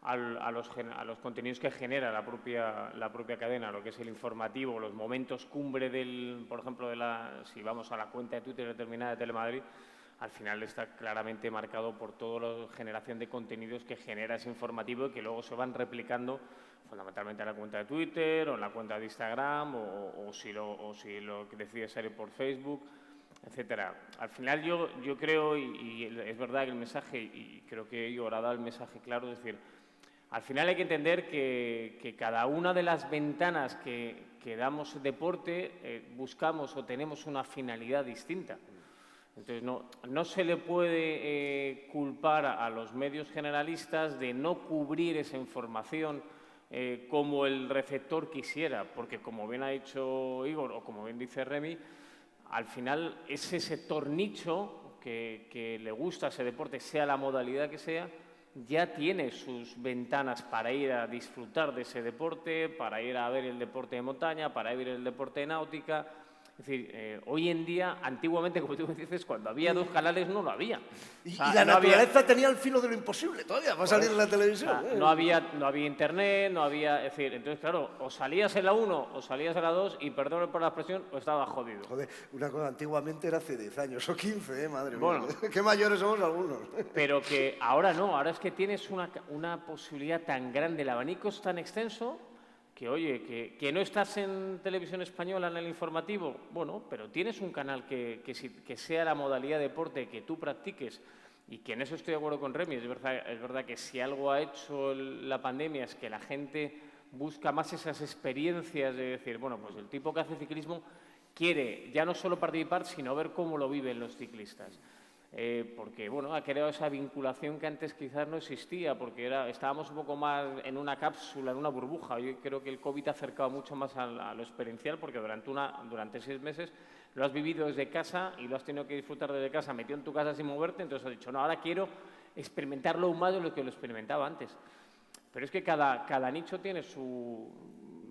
a los contenidos que genera la propia cadena, lo que es el informativo, los momentos cumbre por ejemplo, si vamos a la cuenta de Twitter determinada de Telemadrid, al final está claramente marcado por toda la generación de contenidos que genera ese informativo y que luego se van replicando fundamentalmente en la cuenta de Twitter o en la cuenta de Instagram o si lo decides salir por Facebook, etcétera. Al final yo creo, y es verdad que el mensaje, y creo que Igor ha dado el mensaje claro, es decir, al final hay que entender que cada una de las ventanas que damos deporte buscamos o tenemos una finalidad distinta. Entonces, no se le puede culpar a los medios generalistas de no cubrir esa información como el receptor quisiera, porque como bien ha dicho Igor o como bien dice Remy, al final ese sector nicho que le gusta ese deporte, sea la modalidad que sea, ya tiene sus ventanas para ir a disfrutar de ese deporte, para ir a ver el deporte de montaña, para ver el deporte de náutica. Es decir, hoy en día, antiguamente, como tú me dices, cuando había 2 canales no lo había.
Y la naturaleza tenía el filo de lo imposible todavía, va a salir en la televisión.
No había internet, no había... Es decir, entonces, claro, o salías en la 1 o salías en la 2 y, perdón por la expresión, o estaba jodido.
Joder, una cosa antiguamente era hace 10 años o 15, madre mía.
Bueno,
qué mayores somos algunos.
Pero que ahora no, ahora es que tienes una posibilidad tan grande, el abanico es tan extenso que, oye, que no estás en Televisión Española en el informativo, bueno, pero tienes un canal que sea la modalidad de deporte que tú practiques, y que en eso estoy de acuerdo con Remy. Es verdad que si algo ha hecho la pandemia es que la gente busca más esas experiencias de decir, bueno, pues el tipo que hace ciclismo quiere ya no solo participar, sino ver cómo lo viven los ciclistas. porque bueno, ha creado esa vinculación que antes quizás no existía, porque estábamos un poco más en una cápsula, en una burbuja. Yo creo que el COVID ha acercado mucho más a lo experiencial, porque durante 6 meses lo has vivido desde casa y lo has tenido que disfrutar desde casa, metido en tu casa sin moverte, entonces has dicho, no, ahora quiero experimentarlo aún más de lo que lo experimentaba antes. Pero es que cada nicho tiene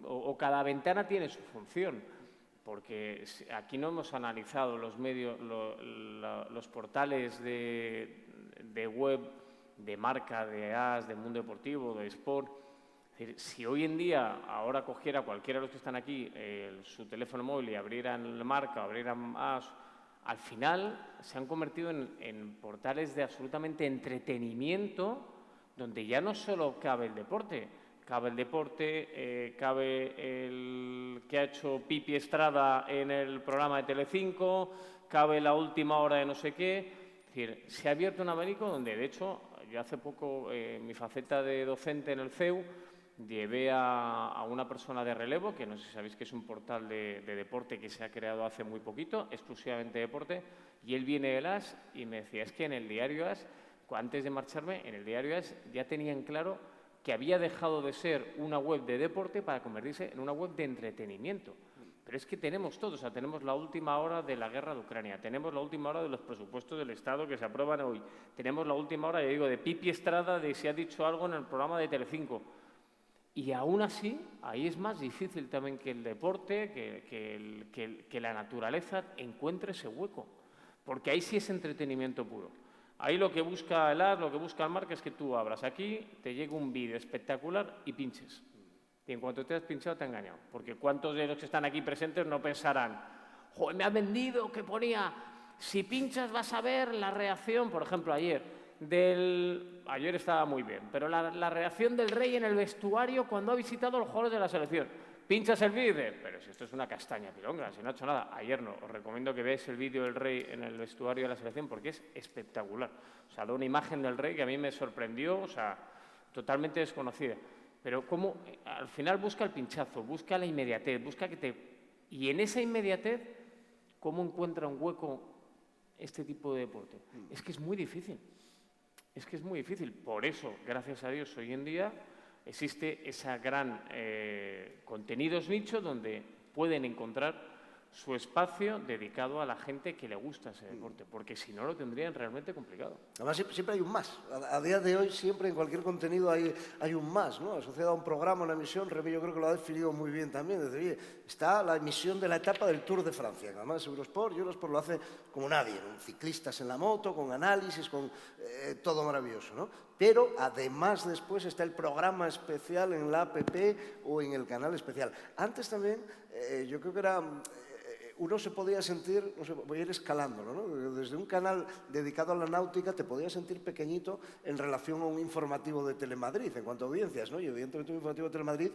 o cada ventana tiene su función, porque aquí no hemos analizado los medios, los portales de web, de marca, de AS, del mundo deportivo, de sport. Es decir, si hoy en día, ahora cogiera cualquiera de los que están aquí su teléfono móvil y abrieran marca, abrieran AS, al final se han convertido en portales de absolutamente entretenimiento, donde ya no solo cabe el deporte, cabe el que ha hecho Pipi Estrada en el programa de Telecinco, cabe la última hora de no sé qué. Es decir, se ha abierto un abanico donde, de hecho, yo hace poco, en mi faceta de docente en el CEU, llevé a una persona de relevo, que no sé si sabéis que es un portal de deporte que se ha creado hace muy poquito, exclusivamente deporte, y él viene de AS y me decía, es que en el diario AS, antes de marcharme, en el diario AS ya tenían claro que había dejado de ser una web de deporte para convertirse en una web de entretenimiento. Pero es que tenemos todo, o sea, tenemos la última hora de la guerra de Ucrania, tenemos la última hora de los presupuestos del Estado que se aprueban hoy, tenemos la última hora, ya digo, de Pipi Estrada, de si ha dicho algo en el programa de Telecinco. Y aún así, ahí es más difícil también que el deporte, que la naturaleza encuentre ese hueco, porque ahí sí es entretenimiento puro. Ahí lo que busca el AS, lo que busca el marca es que tú abras aquí, te llegue un vídeo espectacular y pinches. Y en cuanto te has pinchado te ha engañado. Porque ¿cuántos de los que están aquí presentes no pensarán, joder, me has vendido que ponía, si pinchas vas a ver la reacción, por ejemplo, ayer estaba muy bien, pero la reacción del Rey en el vestuario cuando ha visitado a los jugadores de la selección. Pinchas el vídeo y dices, pero si esto es una castaña pilonga, si no ha hecho nada. Ayer no, os recomiendo que veáis el vídeo del Rey en el vestuario de la selección porque es espectacular. O sea, da una imagen del Rey que a mí me sorprendió, o sea, totalmente desconocida. Pero cómo al final busca el pinchazo, busca la inmediatez, busca que te... Y en esa inmediatez, ¿cómo encuentra un hueco este tipo de deporte? Es que es muy difícil. Es que es muy difícil. Por eso, gracias a Dios, hoy en día existe esa gran contenidos nicho donde pueden encontrar su espacio dedicado a la gente que le gusta ese deporte, porque si no lo tendrían realmente complicado.
Además, siempre hay un más. A día de hoy, siempre en cualquier contenido hay un más, ¿no? Asociado a un programa, una emisión. Remy, yo creo que lo ha definido muy bien también. Desde, oye, está la emisión de la etapa del Tour de Francia, que además Eurosport lo hace como nadie, con ciclistas en la moto, con análisis, con todo maravilloso, ¿no? Pero además después está el programa especial en la app o en el canal especial. Antes también, yo creo que era... uno se podía sentir, no sé, voy a ir escalándolo, ¿no? Desde un canal dedicado a la náutica te podías sentir pequeñito en relación a un informativo de Telemadrid, en cuanto a audiencias, ¿no? Y evidentemente un informativo de Telemadrid,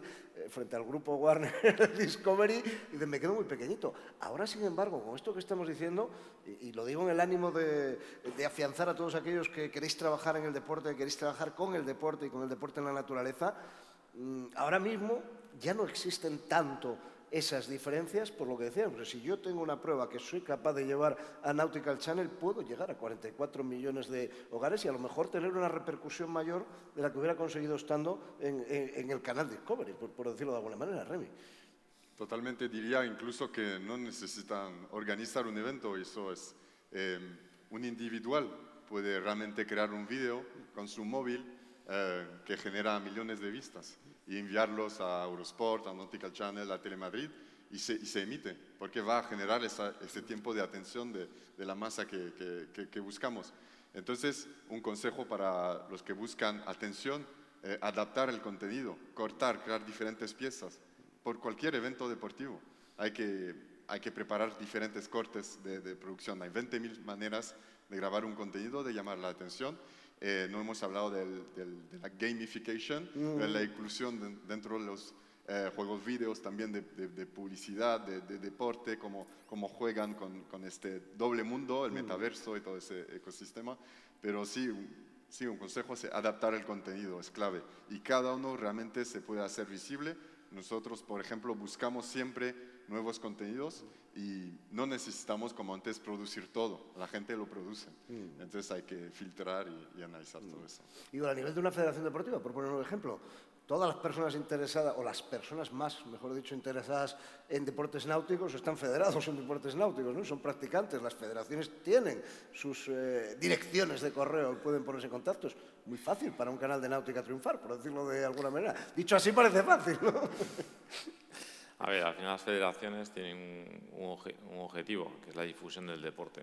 frente al grupo Warner Discovery, y me quedo muy pequeñito. Ahora, sin embargo, con esto que estamos diciendo, y lo digo en el ánimo de afianzar a todos aquellos que queréis trabajar en el deporte, que queréis trabajar con el deporte y con el deporte en la naturaleza, ahora mismo ya no existen tanto esas diferencias, por lo que decíamos. Si yo tengo una prueba que soy capaz de llevar a Nautical Channel, puedo llegar a 44 millones de hogares y a lo mejor tener una repercusión mayor de la que hubiera conseguido estando en el canal Discovery, por decirlo de alguna manera, Remy.
Totalmente, diría incluso que no necesitan organizar un evento, eso es un individual puede realmente crear un vídeo con su móvil que genera millones de vistas y enviarlos a Eurosport, a Nautical Channel, a Telemadrid y se emite, porque va a generar ese tiempo de atención de la masa que buscamos. Entonces, un consejo para los que buscan atención, adaptar el contenido, cortar, crear diferentes piezas. Por cualquier evento deportivo hay que preparar diferentes cortes de producción. Hay 20.000 maneras de grabar un contenido, de llamar la atención. No hemos hablado de la gamification, de la inclusión dentro de los juegos vídeos, también de publicidad, de deporte, cómo juegan con este doble mundo, el metaverso y todo ese ecosistema. Pero sí, un consejo es adaptar el contenido, es clave. Y cada uno realmente se puede hacer visible, Nosotros, por ejemplo, buscamos siempre nuevos contenidos y no necesitamos, como antes, producir todo. La gente lo produce. Entonces hay que filtrar y analizar todo eso.
Y a nivel de una federación deportiva, por poner un ejemplo, todas las personas interesadas, o las personas más, mejor dicho, interesadas en deportes náuticos, están federados en deportes náuticos, ¿no? Son practicantes. Las federaciones tienen sus direcciones de correo y pueden ponerse en contacto. Es muy fácil para un canal de náutica triunfar, por decirlo de alguna manera. Dicho así parece fácil, ¿no?
A ver, al final las federaciones tienen un objetivo, que es la difusión del deporte.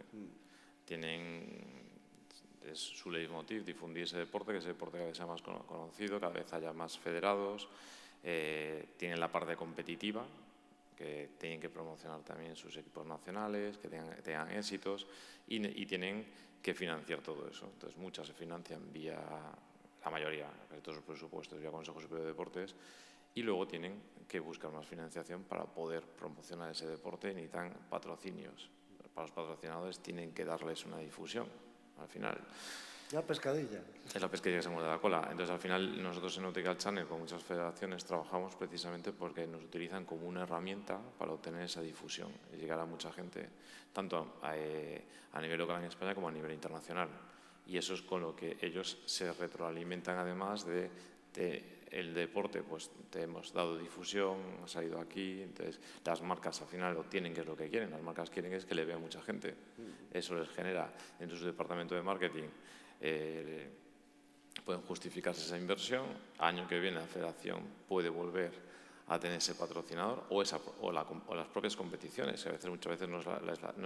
Es su leitmotiv, difundir ese deporte, que ese deporte cada vez sea más conocido, cada vez haya más federados. Tienen la parte competitiva, que tienen que promocionar también sus equipos nacionales, que tengan éxitos, y tienen que financiar todo eso. Entonces, muchas se financian vía, la mayoría, casi todos los presupuestos, vía Consejo Superior de Deportes, y luego tienen que buscar más financiación para poder promocionar ese deporte, y necesitan patrocinios. Para los patrocinadores tienen que darles una difusión. Al final,
La pescadilla.
es la pesquería que se muerde la cola. Entonces, al final, nosotros en Nautical Channel, con muchas federaciones, trabajamos precisamente porque nos utilizan como una herramienta para obtener esa difusión y llegar a mucha gente, tanto a nivel local en España como a nivel internacional. Y eso es con lo que ellos se retroalimentan, además de el deporte, pues te hemos dado difusión, ha salido aquí. Entonces, las marcas al final obtienen qué es lo que quieren. Las marcas quieren es que le vea mucha gente. Eso les genera, dentro de su departamento de marketing, pueden justificarse esa inversión. Año que viene la federación puede volver a tener ese patrocinador o las propias competiciones. Muchas veces no es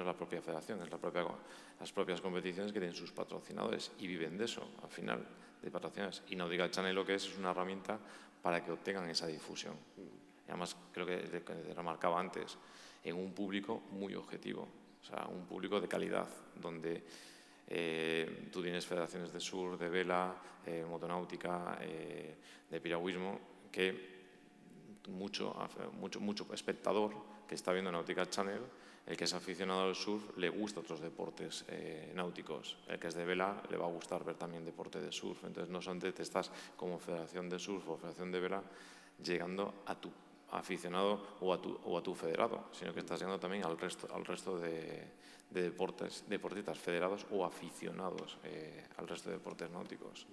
la propia federación, es las propias competiciones que tienen sus patrocinadores y viven de eso, al final, de patrocinadores. Y Nautical Channel lo que es una herramienta para que obtengan esa difusión. Y además, creo que remarcaba antes, en un público muy objetivo, o sea, un público de calidad, donde tú tienes federaciones de surf, de vela, motonáutica, de piragüismo, que mucho espectador que está viendo Nautical Channel, el que es aficionado al surf, le gusta otros deportes náuticos. El que es de vela le va a gustar ver también deporte de surf. Entonces, no solamente te estás como federación de surf o federación de vela llegando a tu aficionado o a tu federado, sino que estás llegando también al resto de deportistas federados o aficionados al resto de deportes náuticos.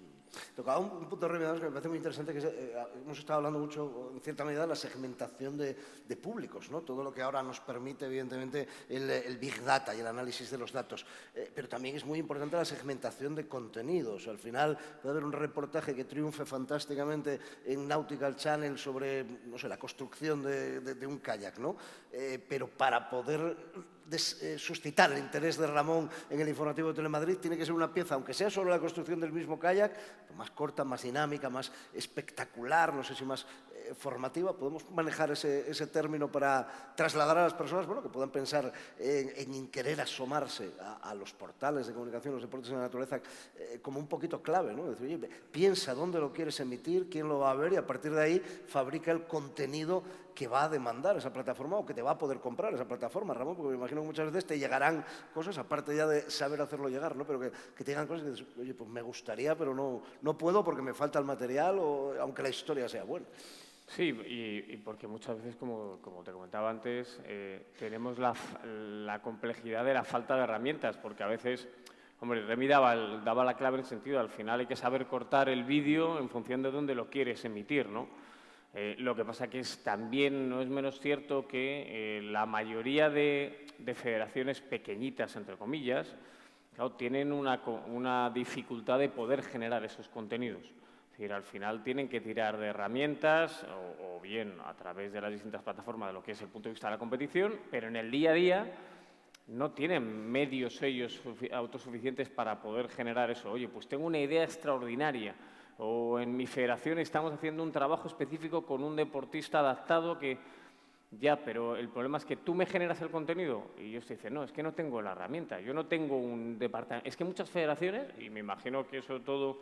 Tocaba un punto, Remy, que me parece muy interesante, que hemos estado hablando mucho, en cierta medida, de la segmentación de públicos, ¿no? Todo lo que ahora nos permite, evidentemente, el Big Data y el análisis de los datos. Pero también es muy importante la segmentación de contenidos. Al final puede haber un reportaje que triunfe fantásticamente en Nautical Channel sobre, no sé, la construcción de un kayak, ¿no? Pero para poder suscitar el interés de Ramón en el informativo de Telemadrid, tiene que ser una pieza, aunque sea sobre la construcción del mismo kayak, más corta, más dinámica, más espectacular, no sé si más formativa. Podemos manejar ese término para trasladar a las personas, bueno, que puedan pensar en querer asomarse a los portales de comunicación, los deportes de la naturaleza, como un poquito clave, ¿no? Decir, oye, piensa dónde lo quieres emitir, quién lo va a ver, y a partir de ahí fabrica el contenido que va a demandar esa plataforma o que te va a poder comprar esa plataforma, Ramón, porque me imagino que muchas veces te llegarán cosas, aparte ya de saber hacerlo llegar, ¿no? Pero que te llegan cosas que dices, oye, pues me gustaría, pero no puedo porque me falta el material, o aunque la historia sea buena.
Sí, y porque muchas veces, como te comentaba antes, tenemos la complejidad de la falta de herramientas, porque a veces, hombre, Remy daba la clave en el sentido, al final hay que saber cortar el vídeo en función de dónde lo quieres emitir, ¿no? Lo que pasa que también no es menos cierto que la mayoría de federaciones pequeñitas, entre comillas, claro, tienen una dificultad de poder generar esos contenidos. Es decir, al final tienen que tirar de herramientas o bien a través de las distintas plataformas de lo que es el punto de vista de la competición, pero en el día a día no tienen medios ellos autosuficientes para poder generar eso. Oye, pues tengo una idea extraordinaria, o en mi federación estamos haciendo un trabajo específico con un deportista adaptado que... Ya, pero el problema es que tú me generas el contenido y yo te dice, no, es que no tengo la herramienta, yo no tengo un departamento. Es que muchas federaciones, y me imagino que sobre todo,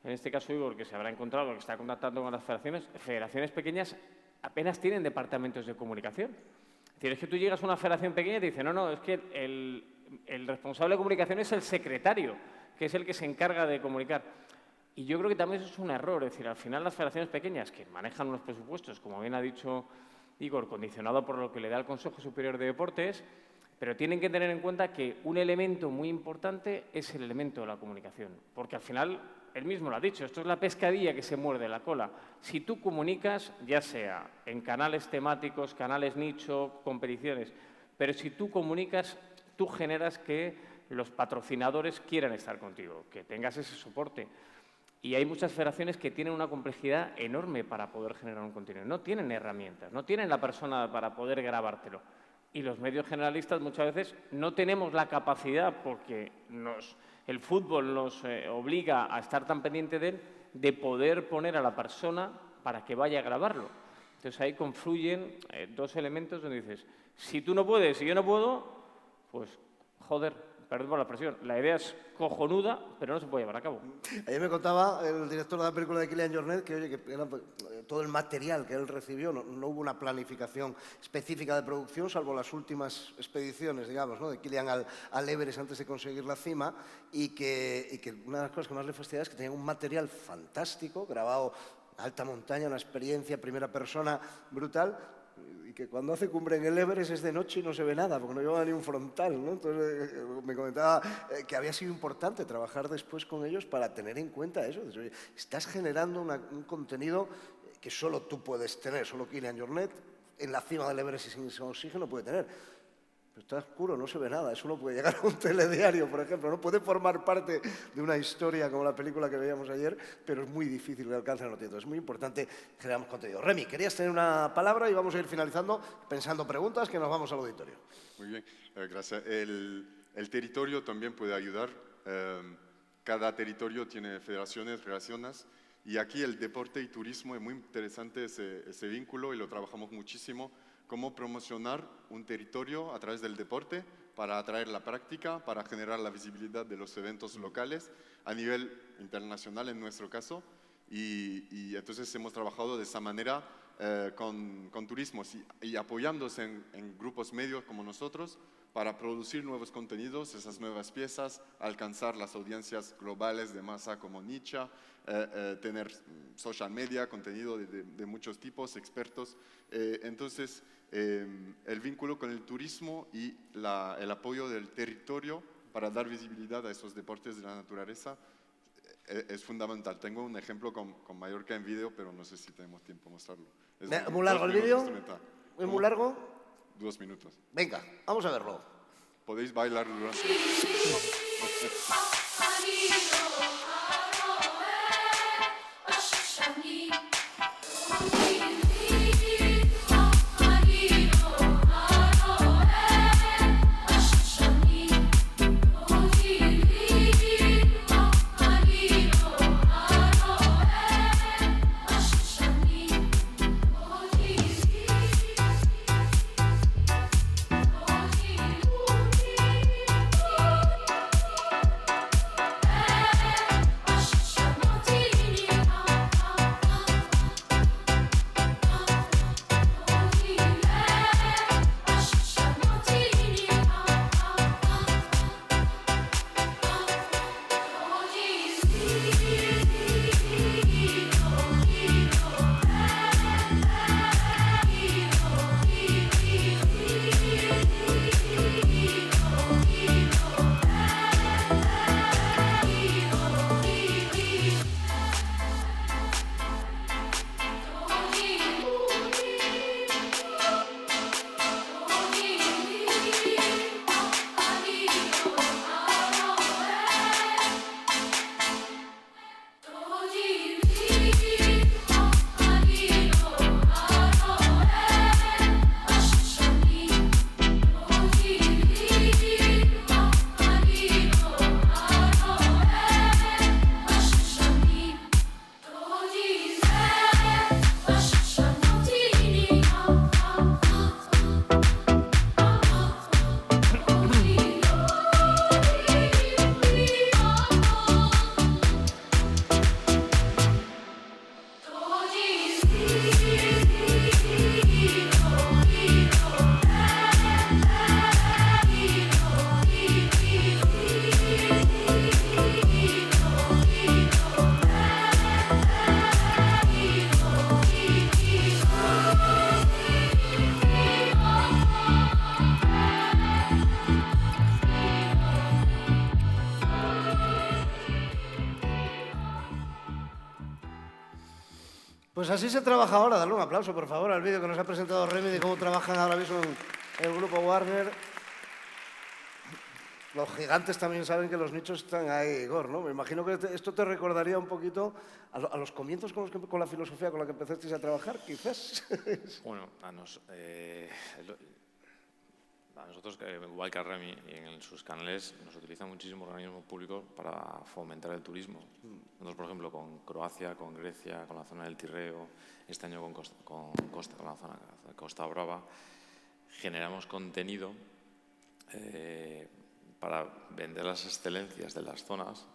en este caso Igor, que se habrá encontrado, que está contactando con las federaciones pequeñas apenas tienen departamentos de comunicación. Es decir, es que tú llegas a una federación pequeña y te dice, no, es que el responsable de comunicación es el secretario, que es el que se encarga de comunicar. Y yo creo que también eso es un error. Es decir, al final las federaciones pequeñas que manejan unos presupuestos, como bien ha dicho Igor, condicionado por lo que le da el Consejo Superior de Deportes, pero tienen que tener en cuenta que un elemento muy importante es el elemento de la comunicación. Porque al final, él mismo lo ha dicho, esto es la pescadilla que se muerde la cola. Si tú comunicas, ya sea en canales temáticos, canales nicho, competiciones, pero si tú comunicas, tú generas que los patrocinadores quieran estar contigo, que tengas ese soporte. Y hay muchas federaciones que tienen una complejidad enorme para poder generar un contenido. No tienen herramientas, no tienen la persona para poder grabártelo. Y los medios generalistas muchas veces no tenemos la capacidad, porque el fútbol nos obliga a estar tan pendiente de él, de poder poner a la persona para que vaya a grabarlo. Entonces ahí confluyen dos elementos donde dices, si tú no puedes y yo no puedo, pues joder, perdón por la expresión, la idea es cojonuda, pero no se puede llevar a cabo.
Ayer me contaba el director de la película de Kylian Jornet que, oye, que era todo el material que él recibió, no hubo una planificación específica de producción, salvo las últimas expediciones, digamos, ¿no? De Kylian al Everest antes de conseguir la cima, y que una de las cosas que más le fastidiaba es que tenían un material fantástico, grabado en alta montaña, una experiencia primera persona brutal, y que cuando hace cumbre en el Everest es de noche y no se ve nada, porque no lleva ni un frontal, ¿no? Entonces me comentaba que había sido importante trabajar después con ellos para tener en cuenta eso. Entonces, oye, estás generando un contenido que solo tú puedes tener, solo Kylian Jornet en la cima del Everest y sin oxígeno puede tener. Pero está oscuro, no se ve nada, eso no puede llegar a un telediario, por ejemplo, no puede formar parte de una historia como la película que veíamos ayer, pero es muy difícil que alcance la noticia. Es muy importante generar contenido. Remy, querías tener una palabra y vamos a ir finalizando pensando preguntas, que nos vamos al auditorio.
Muy bien, gracias. El territorio también puede ayudar. Cada territorio tiene federaciones, relaciones, y aquí el deporte y turismo es muy interesante ese vínculo y lo trabajamos muchísimo. Cómo promocionar un territorio a través del deporte para atraer la práctica, para generar la visibilidad de los eventos locales a nivel internacional en nuestro caso. Y entonces hemos trabajado de esa manera con turismos y apoyándose en grupos medios como nosotros para producir nuevos contenidos, esas nuevas piezas, alcanzar las audiencias globales de masa como Nietzsche, tener social media, contenido de muchos tipos, expertos. Entonces, el vínculo con el turismo y el apoyo del territorio para dar visibilidad a esos deportes de la naturaleza es fundamental. Tengo un ejemplo con Mallorca en vídeo, pero no sé si tenemos tiempo de mostrarlo.
¿Es muy largo el vídeo? ¿Es muy largo?
2 minutos.
Venga, vamos a verlo.
Podéis bailar durante...
Pues así se trabaja ahora. Dale un aplauso, por favor, al vídeo que nos ha presentado Remy de cómo trabajan ahora mismo en el grupo Warner. Los gigantes también saben que los nichos están ahí, Igor, ¿no? Me imagino que esto te recordaría un poquito a los comienzos con la filosofía con la que empezasteis a trabajar, quizás.
Bueno, a nosotros, igual que a Remy, en sus canales nos utiliza muchísimo organismo público para fomentar el turismo. Nosotros, por ejemplo, con Croacia, con Grecia, con la zona del Tirreo, este año con la zona de Costa Brava, generamos contenido para vender las excelencias de las zonas,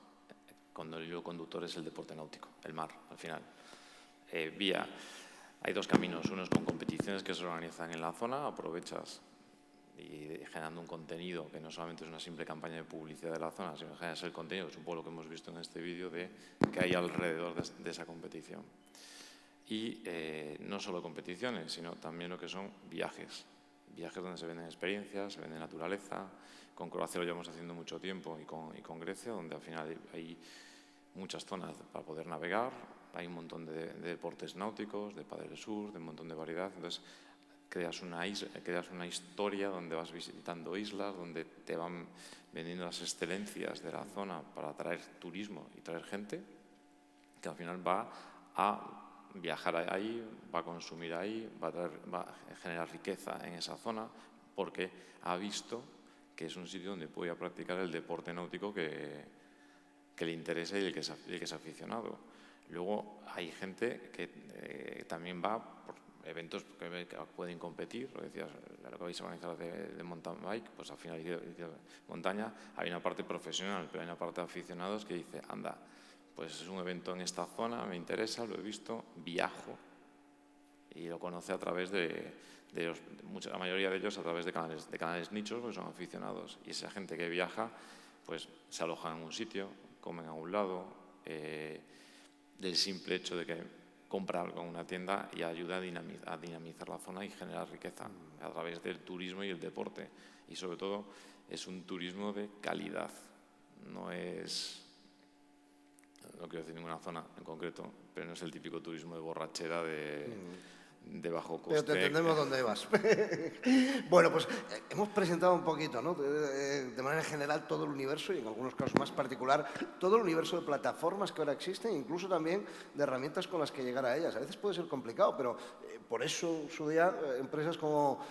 cuando el hilo conductor es el deporte náutico, el mar, al final. Hay dos caminos, uno es con competiciones que se organizan en la zona, aprovechas y generando un contenido que no solamente es una simple campaña de publicidad de la zona, sino que generas el contenido, que es un poco lo que hemos visto en este vídeo, de que hay alrededor de esa competición. Y no solo competiciones, sino también lo que son viajes donde se venden experiencias, se vende naturaleza. Con Croacia lo llevamos haciendo mucho tiempo y con Grecia, donde al final hay muchas zonas para poder navegar, hay un montón de deportes náuticos, de pádel surf, de un montón de variedad. Entonces, creas una historia donde vas visitando islas, donde te van vendiendo las excelencias de la zona para atraer turismo y traer gente, que al final va a viajar ahí, va a consumir ahí, va a generar riqueza en esa zona, porque ha visto que es un sitio donde puede practicar el deporte náutico que le interesa y el que es aficionado. Luego hay gente que también va por eventos que pueden competir, lo decías, lo que vais a organizar de mountain bike, pues al final de montaña hay una parte profesional, pero hay una parte de aficionados que dice, anda, pues es un evento en esta zona, me interesa, lo he visto, viajo, y lo conoce a través la mayoría de ellos a través de canales nichos, porque son aficionados, y esa gente que viaja, pues se aloja en un sitio, comen a un lado, del simple hecho de que compra algo en una tienda y ayuda a dinamizar la zona y generar riqueza a través del turismo y el deporte. Y sobre todo es un turismo de calidad, no quiero decir ninguna zona en concreto, pero no es el típico turismo de borrachera de bajo coste.
Pero te entendemos dónde vas. Bueno, pues hemos presentado un poquito, ¿no? De manera general todo el universo y en algunos casos más particular todo el universo de plataformas que ahora existen, incluso también de herramientas con las que llegar a ellas. A veces puede ser complicado, pero por eso su día empresas como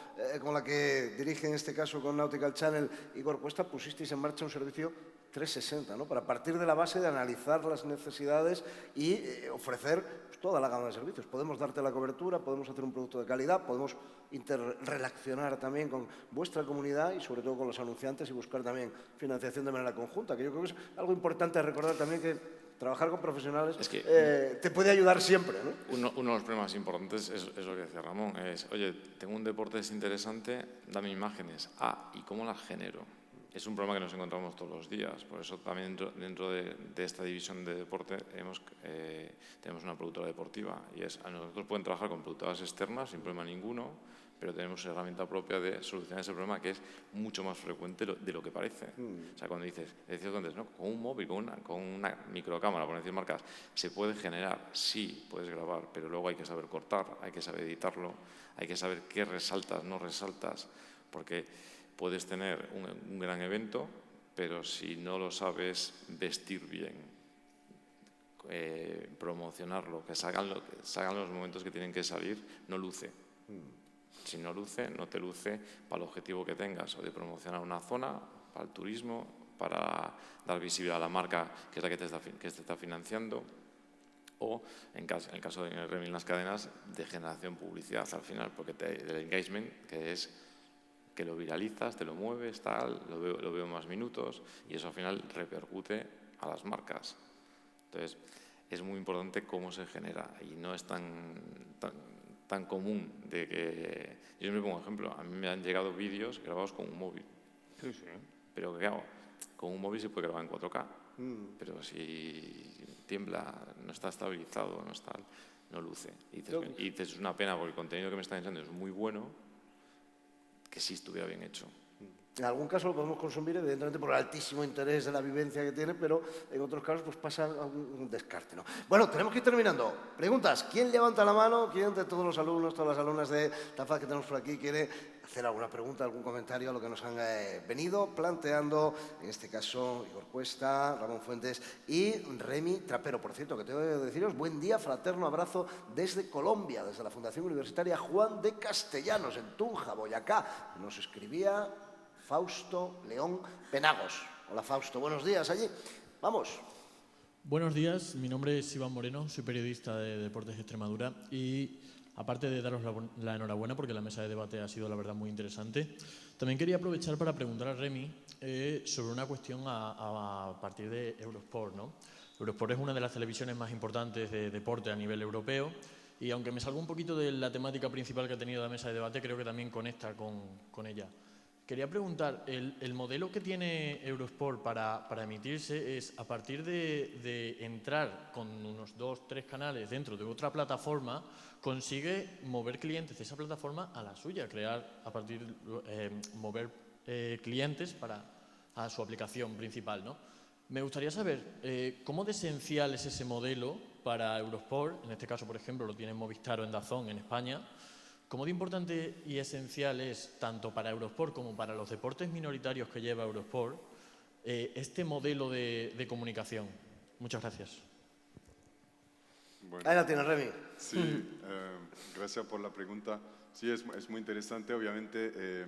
la que dirige en este caso con Nautical Channel Igor Cuesta pusisteis en marcha un servicio 360, ¿no? Para partir de la base de analizar las necesidades y ofrecer toda la gama de servicios. Podemos darte la cobertura, podemos hacer un producto de calidad, podemos interrelacionar también con vuestra comunidad y sobre todo con los anunciantes y buscar también financiación de manera conjunta, que yo creo que es algo importante a recordar también, que trabajar con profesionales te puede ayudar siempre, ¿no?
Uno de los problemas importantes es lo que decía Ramón, es, oye, tengo un deporte desinteresante, dame imágenes. ¿Y cómo las genero? Es un problema que nos encontramos todos los días, por eso también dentro de esta división de deporte tenemos una productora deportiva, y a nosotros pueden trabajar con productoras externas sin problema ninguno, pero tenemos una herramienta propia de solucionar ese problema que es mucho más frecuente de lo que parece. O sea, cuando decías antes, ¿no? Con un móvil, con una microcámara, por decir marcas, se puede generar, sí, puedes grabar, pero luego hay que saber cortar, hay que saber editarlo, hay que saber qué resaltas, no resaltas, porque puedes tener un gran evento, pero si no lo sabes vestir bien, promocionarlo, que salgan los momentos que tienen que salir, no luce. Si no luce, no te luce para el objetivo que tengas, o de promocionar una zona, para el turismo, para dar visibilidad a la marca que es la que te está financiando, o en el caso de Remy en las cadenas, de generación publicidad al final, porque el engagement, que es que lo viralizas, te lo mueves, lo veo más minutos, y eso al final repercute a las marcas. Entonces, es muy importante cómo se genera, y no es tan común de que... Yo me pongo un ejemplo, a mí me han llegado vídeos grabados con un móvil.
Sí, sí.
Pero claro, con un móvil se puede grabar en 4K, pero si tiembla, no está estabilizado, no luce. Y dices, es una pena porque el contenido que me están enseñando es muy bueno, que sí estuviera bien hecho.
En algún caso lo podemos consumir, evidentemente, por el altísimo interés de la vivencia que tiene, pero en otros casos pues pasa un descarte, ¿no? Bueno, tenemos que ir terminando. Preguntas. ¿Quién levanta la mano? ¿Quién de todos los alumnos, todas las alumnas de TAFAD que tenemos por aquí quiere hacer alguna pregunta, algún comentario a lo que nos han venido planteando? En este caso, Igor Cuesta, Ramón Fuentes y Remi Trapero. Por cierto, que tengo que deciros, buen día, fraterno abrazo desde Colombia, desde la Fundación Universitaria Juan de Castellanos, en Tunja, Boyacá. Nos escribía Fausto León Penagos. Hola Fausto, buenos días allí. Vamos.
Buenos días, mi nombre es Iván Moreno, soy periodista de Deportes Extremadura y aparte de daros la enhorabuena porque la mesa de debate ha sido la verdad muy interesante, también quería aprovechar para preguntar a Remi sobre una cuestión a partir de Eurosport, ¿no? Eurosport es una de las televisiones más importantes de deporte a nivel europeo y aunque me salgo un poquito de la temática principal que ha tenido la mesa de debate, creo que también conecta con ella. Quería preguntar, el modelo que tiene Eurosport para emitirse es a partir de entrar con unos 2 o 3 canales dentro de otra plataforma, consigue mover clientes de esa plataforma a la suya, mover clientes a su aplicación principal, ¿no? Me gustaría saber cómo de esencial es ese modelo para Eurosport, en este caso, por ejemplo, lo tiene Movistar o en DAZN en España. ¿Cómo de importante y esencial es, tanto para Eurosport como para los deportes minoritarios que lleva Eurosport, este modelo de comunicación? Muchas gracias.
Bueno,
Ahí la tienes, Remi.
Sí, gracias por la pregunta. Sí, es muy interesante. Obviamente,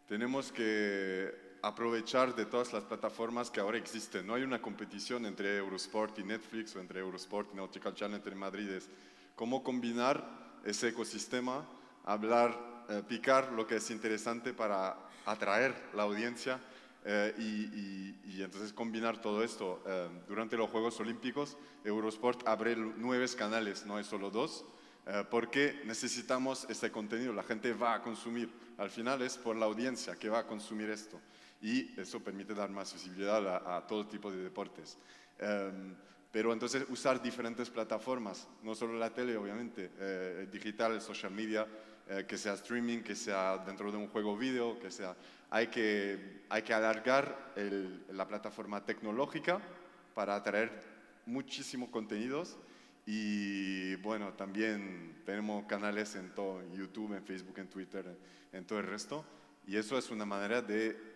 tenemos que aprovechar de todas las plataformas que ahora existen. No hay una competición entre Eurosport y Netflix o entre Eurosport y Nautical Channel entre Madrid. Es cómo combinar ese ecosistema, picar lo que es interesante para atraer la audiencia y entonces combinar todo esto. Durante los Juegos Olímpicos, Eurosport abre 9 canales, no es solo 2, porque necesitamos este contenido, la gente va a consumir. Al final es por la audiencia que va a consumir esto y eso permite dar más visibilidad a todo tipo de deportes. Pero entonces usar diferentes plataformas, no solo la tele, obviamente, digital, social media, que sea streaming, que sea dentro de un juego vídeo, que sea... Hay que alargar la plataforma tecnológica para atraer muchísimos contenidos y, bueno, también tenemos canales en todo, en YouTube, en Facebook, en Twitter, en todo el resto. Y eso es una manera de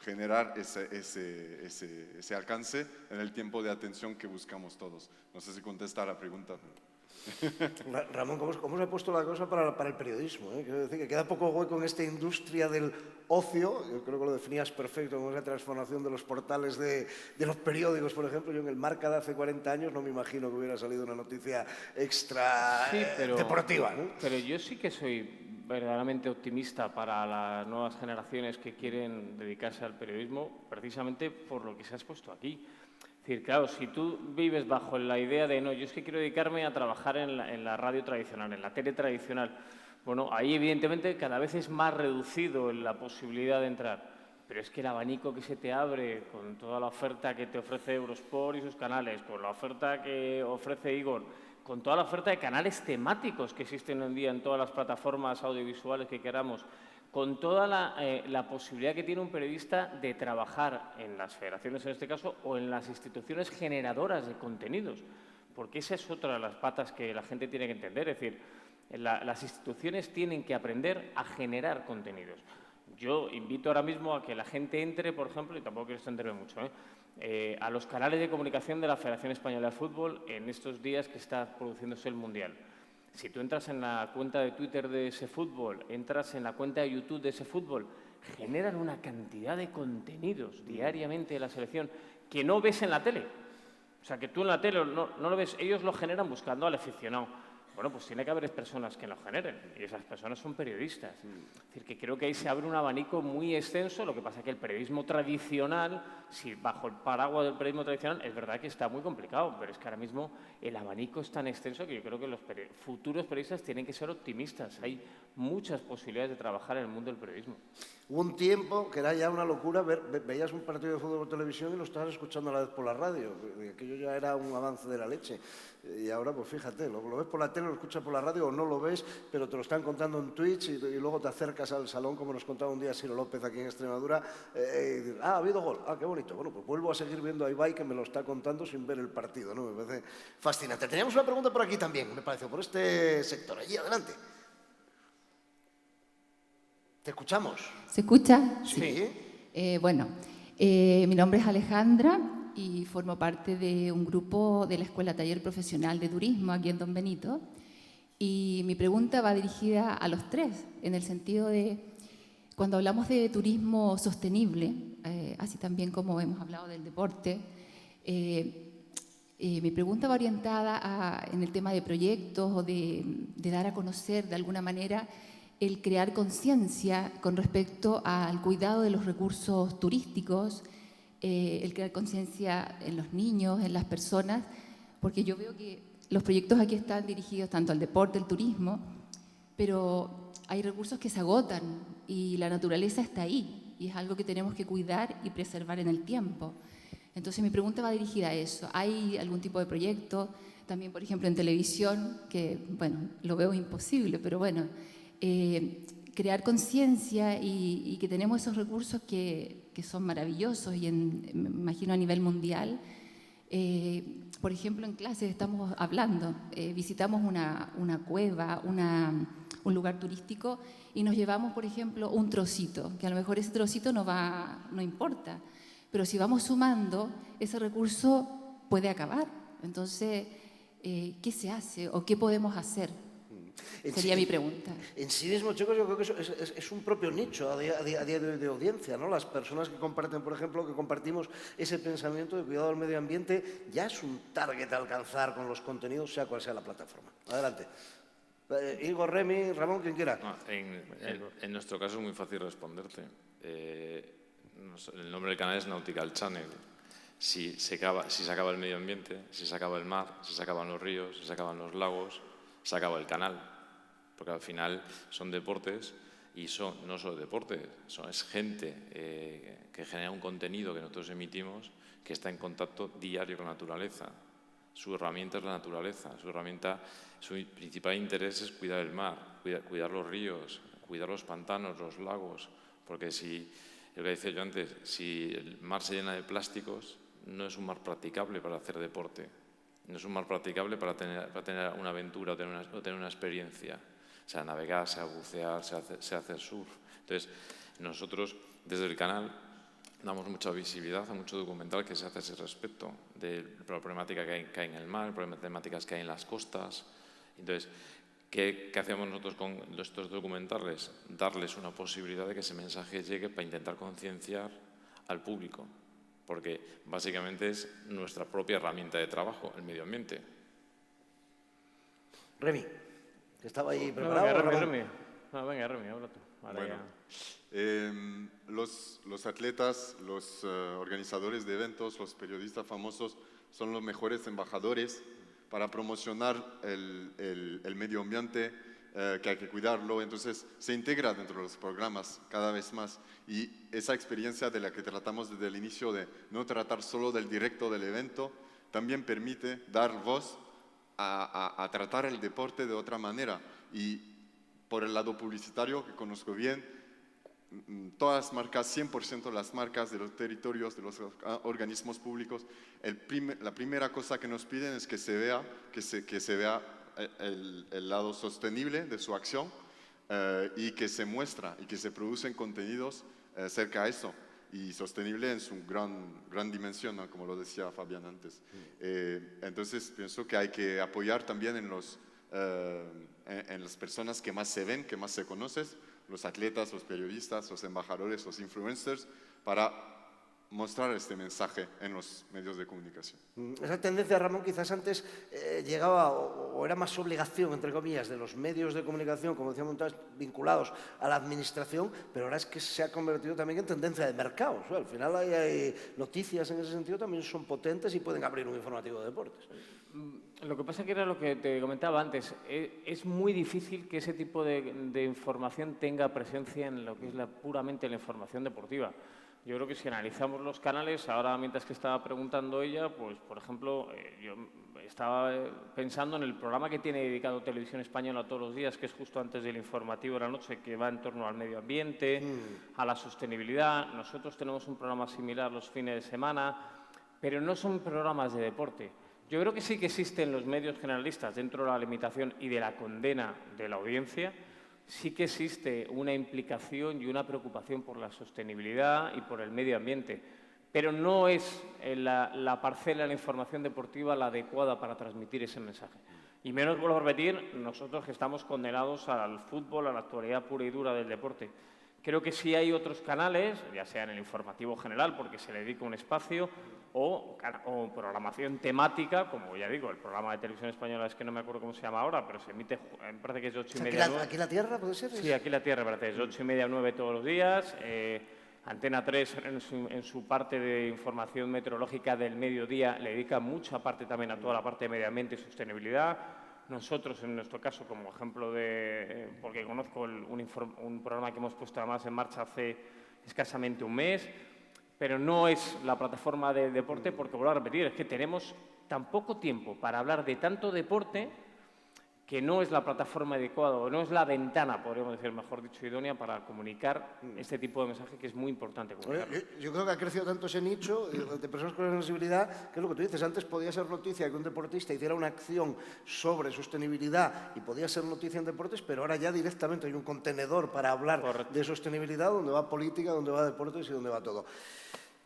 generar ese alcance en el tiempo de atención que buscamos todos. No sé si contesta la pregunta.
Ramón, ¿cómo se ha puesto la cosa para el periodismo? Quiero decir que queda poco hueco en esta industria del ocio. Yo creo que lo definías perfecto con esa transformación de los portales de los periódicos, por ejemplo. Yo en el Marca de hace 40 años no me imagino que hubiera salido una noticia extra deportiva, ¿no?
Pero yo sí que soy verdaderamente optimista para las nuevas generaciones que quieren dedicarse al periodismo, precisamente por lo que se ha expuesto aquí. Es decir, claro, si tú vives bajo la idea de, no, yo es que quiero dedicarme a trabajar en la radio tradicional, en la tele tradicional, bueno, ahí evidentemente cada vez es más reducido la posibilidad de entrar. Pero es que el abanico que se te abre con toda la oferta que te ofrece Eurosport y sus canales, con la oferta que ofrece Igor, con toda la oferta de canales temáticos que existen hoy en día en todas las plataformas audiovisuales que queramos, con toda la posibilidad que tiene un periodista de trabajar en las federaciones, en este caso, o en las instituciones generadoras de contenidos. Porque esa es otra de las patas que la gente tiene que entender. Es decir, las instituciones tienen que aprender a generar contenidos. Yo invito ahora mismo a que la gente entre, por ejemplo, y tampoco quiero extenderme mucho, a los canales de comunicación de la Federación Española de Fútbol en estos días que está produciéndose el Mundial. Si tú entras en la cuenta de Twitter de ese fútbol, entras en la cuenta de YouTube de ese fútbol, generan una cantidad de contenidos diariamente de la selección que no ves en la tele. O sea, que tú en la tele no lo ves, ellos lo generan buscando al aficionado. Bueno, pues tiene que haber personas que lo generen y esas personas son periodistas. Es decir, que creo que ahí se abre un abanico muy extenso. Lo que pasa es que el periodismo tradicional, si bajo el paraguas del periodismo tradicional, es verdad que está muy complicado, pero es que ahora mismo el abanico es tan extenso que yo creo que los futuros periodistas tienen que ser optimistas. Hay muchas posibilidades de trabajar en el mundo del periodismo.
Hubo un tiempo que era ya una locura, veías un partido de fútbol por televisión y lo estabas escuchando a la vez por la radio. Aquello ya era un avance de la leche. Y ahora, pues fíjate, lo ves por la tele lo escuchas por la radio o no lo ves, pero te lo están contando en Twitch y luego te acercas al salón, como nos contaba un día Ciro López aquí en Extremadura, y dices, ha habido gol, qué bonito. Bueno, pues vuelvo a seguir viendo a Ibai, que me lo está contando sin ver el partido, ¿no? Me parece fascinante. Teníamos una pregunta por aquí también, me parece, por este sector. Allí, adelante. ¿Te escuchamos?
¿Se escucha?
Sí.
Mi nombre es Alejandra y formo parte de un grupo de la Escuela Taller Profesional de Turismo aquí en Don Benito. Y mi pregunta va dirigida a los tres, en el sentido de, cuando hablamos de turismo sostenible, así también como hemos hablado del deporte, mi pregunta va orientada en el tema de proyectos o de dar a conocer de alguna manera el crear conciencia con respecto al cuidado de los recursos turísticos, el crear conciencia en los niños, en las personas, porque yo veo que los proyectos aquí están dirigidos tanto al deporte, al turismo, pero hay recursos que se agotan y la naturaleza está ahí y es algo que tenemos que cuidar y preservar en el tiempo. Entonces mi pregunta va dirigida a eso. ¿Hay algún tipo de proyecto? También, por ejemplo, en televisión, que, bueno, lo veo imposible, pero bueno, crear conciencia y que tenemos esos recursos que son maravillosos y me imagino a nivel mundial. Por ejemplo, en clases estamos hablando, visitamos una cueva, un lugar turístico y nos llevamos, por ejemplo, un trocito, que a lo mejor ese trocito no importa, pero si vamos sumando, ese recurso puede acabar. Entonces, ¿qué se hace o qué podemos hacer? Sería mi pregunta.
En sí mismo, chicos, yo creo que eso es un propio nicho a día de hoy de audiencia, ¿no? Las personas que comparten, por ejemplo, que compartimos ese pensamiento de cuidado del medio ambiente, ya es un target a alcanzar con los contenidos, sea cual sea la plataforma. Adelante. Igor, Remi, Ramón, quien quiera.
No, en nuestro caso es muy fácil responderte. El nombre del canal es Nautical Channel. Si se acaba el medio ambiente, si se acaba el mar, si se acaban los ríos, si se acaban los lagos, se acaba el canal. Porque al final son deportes y no solo deportes, es gente que genera un contenido que nosotros emitimos que está en contacto diario con la naturaleza. Su herramienta es la naturaleza, su principal interés es cuidar el mar, cuidar los ríos, cuidar los pantanos, los lagos, porque lo que decía yo antes, si el mar se llena de plásticos, no es un mar practicable para hacer deporte, no es un mar practicable para tener una aventura o tener una experiencia. Sea navegar, sea bucear, sea hacer surf. Entonces, nosotros desde el canal damos mucha visibilidad a mucho documental que se hace a ese respecto, de la problemática que hay en el mar, problemáticas que hay en las costas. Entonces, ¿qué hacemos nosotros con estos documentales? Darles una posibilidad de que ese mensaje llegue para intentar concienciar al público, porque básicamente es nuestra propia herramienta de trabajo, el medio ambiente.
Remi. Estaba ahí preparado.
Remi. Venga, Remi, habla tú.
Los atletas, los organizadores de eventos, los periodistas famosos son los mejores embajadores para promocionar el medio ambiente, que hay que cuidarlo. Entonces se integra dentro de los programas cada vez más. Y esa experiencia de la que tratamos desde el inicio, de no tratar solo del directo del evento, también permite dar voz a tratar el deporte de otra manera. Y por el lado publicitario, que conozco bien, todas las marcas, 100% de las marcas de los territorios, de los organismos públicos, la primera cosa que nos piden es que se vea, que se vea el lado sostenible de su acción, y que se muestra y que se producen contenidos cerca a eso. Y sostenible en su gran dimensión, ¿no? Como lo decía Fabián antes. Entonces pienso que hay que apoyar también en las personas que más se ven, que más se conocen, los atletas, los periodistas, los embajadores, los influencers, para mostrar este mensaje en los medios de comunicación.
Esa tendencia, Ramón, quizás antes llegaba o era más obligación, entre comillas, de los medios de comunicación, como decíamos, vinculados a la administración, pero ahora es que se ha convertido también en tendencia de mercado. O sea, al final hay noticias en ese sentido, también son potentes y pueden abrir un informativo de deportes.
Lo que pasa que era lo que te comentaba antes, es muy difícil que ese tipo de información tenga presencia en lo que es puramente la información deportiva. Yo creo que si analizamos los canales, ahora mientras que estaba preguntando ella, pues por ejemplo, yo estaba pensando en el programa que tiene dedicado Televisión Española todos los días, que es justo antes del informativo de la noche, que va en torno al medio ambiente, a la sostenibilidad. Nosotros tenemos un programa similar los fines de semana, pero no son programas de deporte. Yo creo que sí que existen los medios generalistas, dentro de la limitación y de la condena de la audiencia, sí que existe una implicación y una preocupación por la sostenibilidad y por el medio ambiente, pero no es la parcela de la información deportiva la adecuada para transmitir ese mensaje. Y menos, vuelvo a repetir, nosotros que estamos condenados al fútbol, a la actualidad pura y dura del deporte. Creo que sí hay otros canales, ya sea en el informativo general, porque se le dedica un espacio, o programación temática, como ya digo, el programa de Televisión Española es que no me acuerdo cómo se llama ahora, pero se emite, me parece que es de 8:30 a 9.
¿Aquí la Tierra puede ser?
Sí, Aquí la Tierra, parece, es de 8:30 a 9 todos los días. Antena 3, en su parte de información meteorológica del mediodía, le dedica mucha parte también a toda la parte de medio ambiente y sostenibilidad. Nosotros, en nuestro caso, como ejemplo porque conozco un programa que hemos puesto además en marcha hace escasamente un mes, pero no es la plataforma de deporte, porque, vuelvo a repetir, es que tenemos tan poco tiempo para hablar de tanto deporte que no es la plataforma adecuada, o no es la ventana, podríamos decir, mejor dicho, idónea para comunicar este tipo de mensaje que es muy importante comunicarlo.
Yo creo que ha crecido tanto ese nicho de personas con sensibilidad, que es lo que tú dices, antes podía ser noticia que un deportista hiciera una acción sobre sostenibilidad y podía ser noticia en deportes, pero ahora ya directamente hay un contenedor para hablar de sostenibilidad, donde va política, donde va deportes y donde va todo.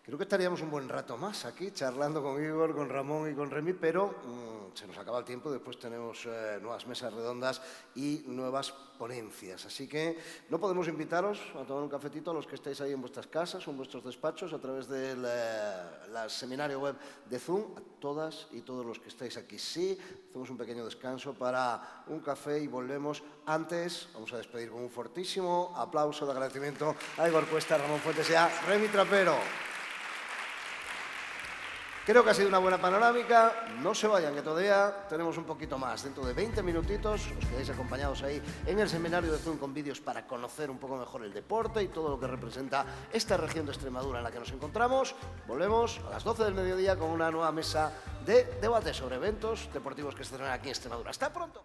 Creo que estaríamos un buen rato más aquí, charlando con Igor, con Ramón y con Remi, pero se nos acaba el tiempo. Después tenemos nuevas mesas redondas y nuevas ponencias. Así que no podemos invitaros a tomar un cafetito a los que estáis ahí en vuestras casas o en vuestros despachos a través del seminario web de Zoom, a todas y todos los que estáis aquí. Sí, hacemos un pequeño descanso para un café y volvemos. Antes, vamos a despedir con un fortísimo aplauso de agradecimiento a Igor Cuesta, Ramón Fuentes y a Remi Trapero. Creo que ha sido una buena panorámica. No se vayan, que todavía tenemos un poquito más. Dentro de 20 minutitos os quedáis acompañados ahí en el seminario de Zoom con vídeos para conocer un poco mejor el deporte y todo lo que representa esta región de Extremadura en la que nos encontramos. Volvemos a las 12 del mediodía con una nueva mesa de debate sobre eventos deportivos que se tendrán aquí en Extremadura. ¡Hasta pronto!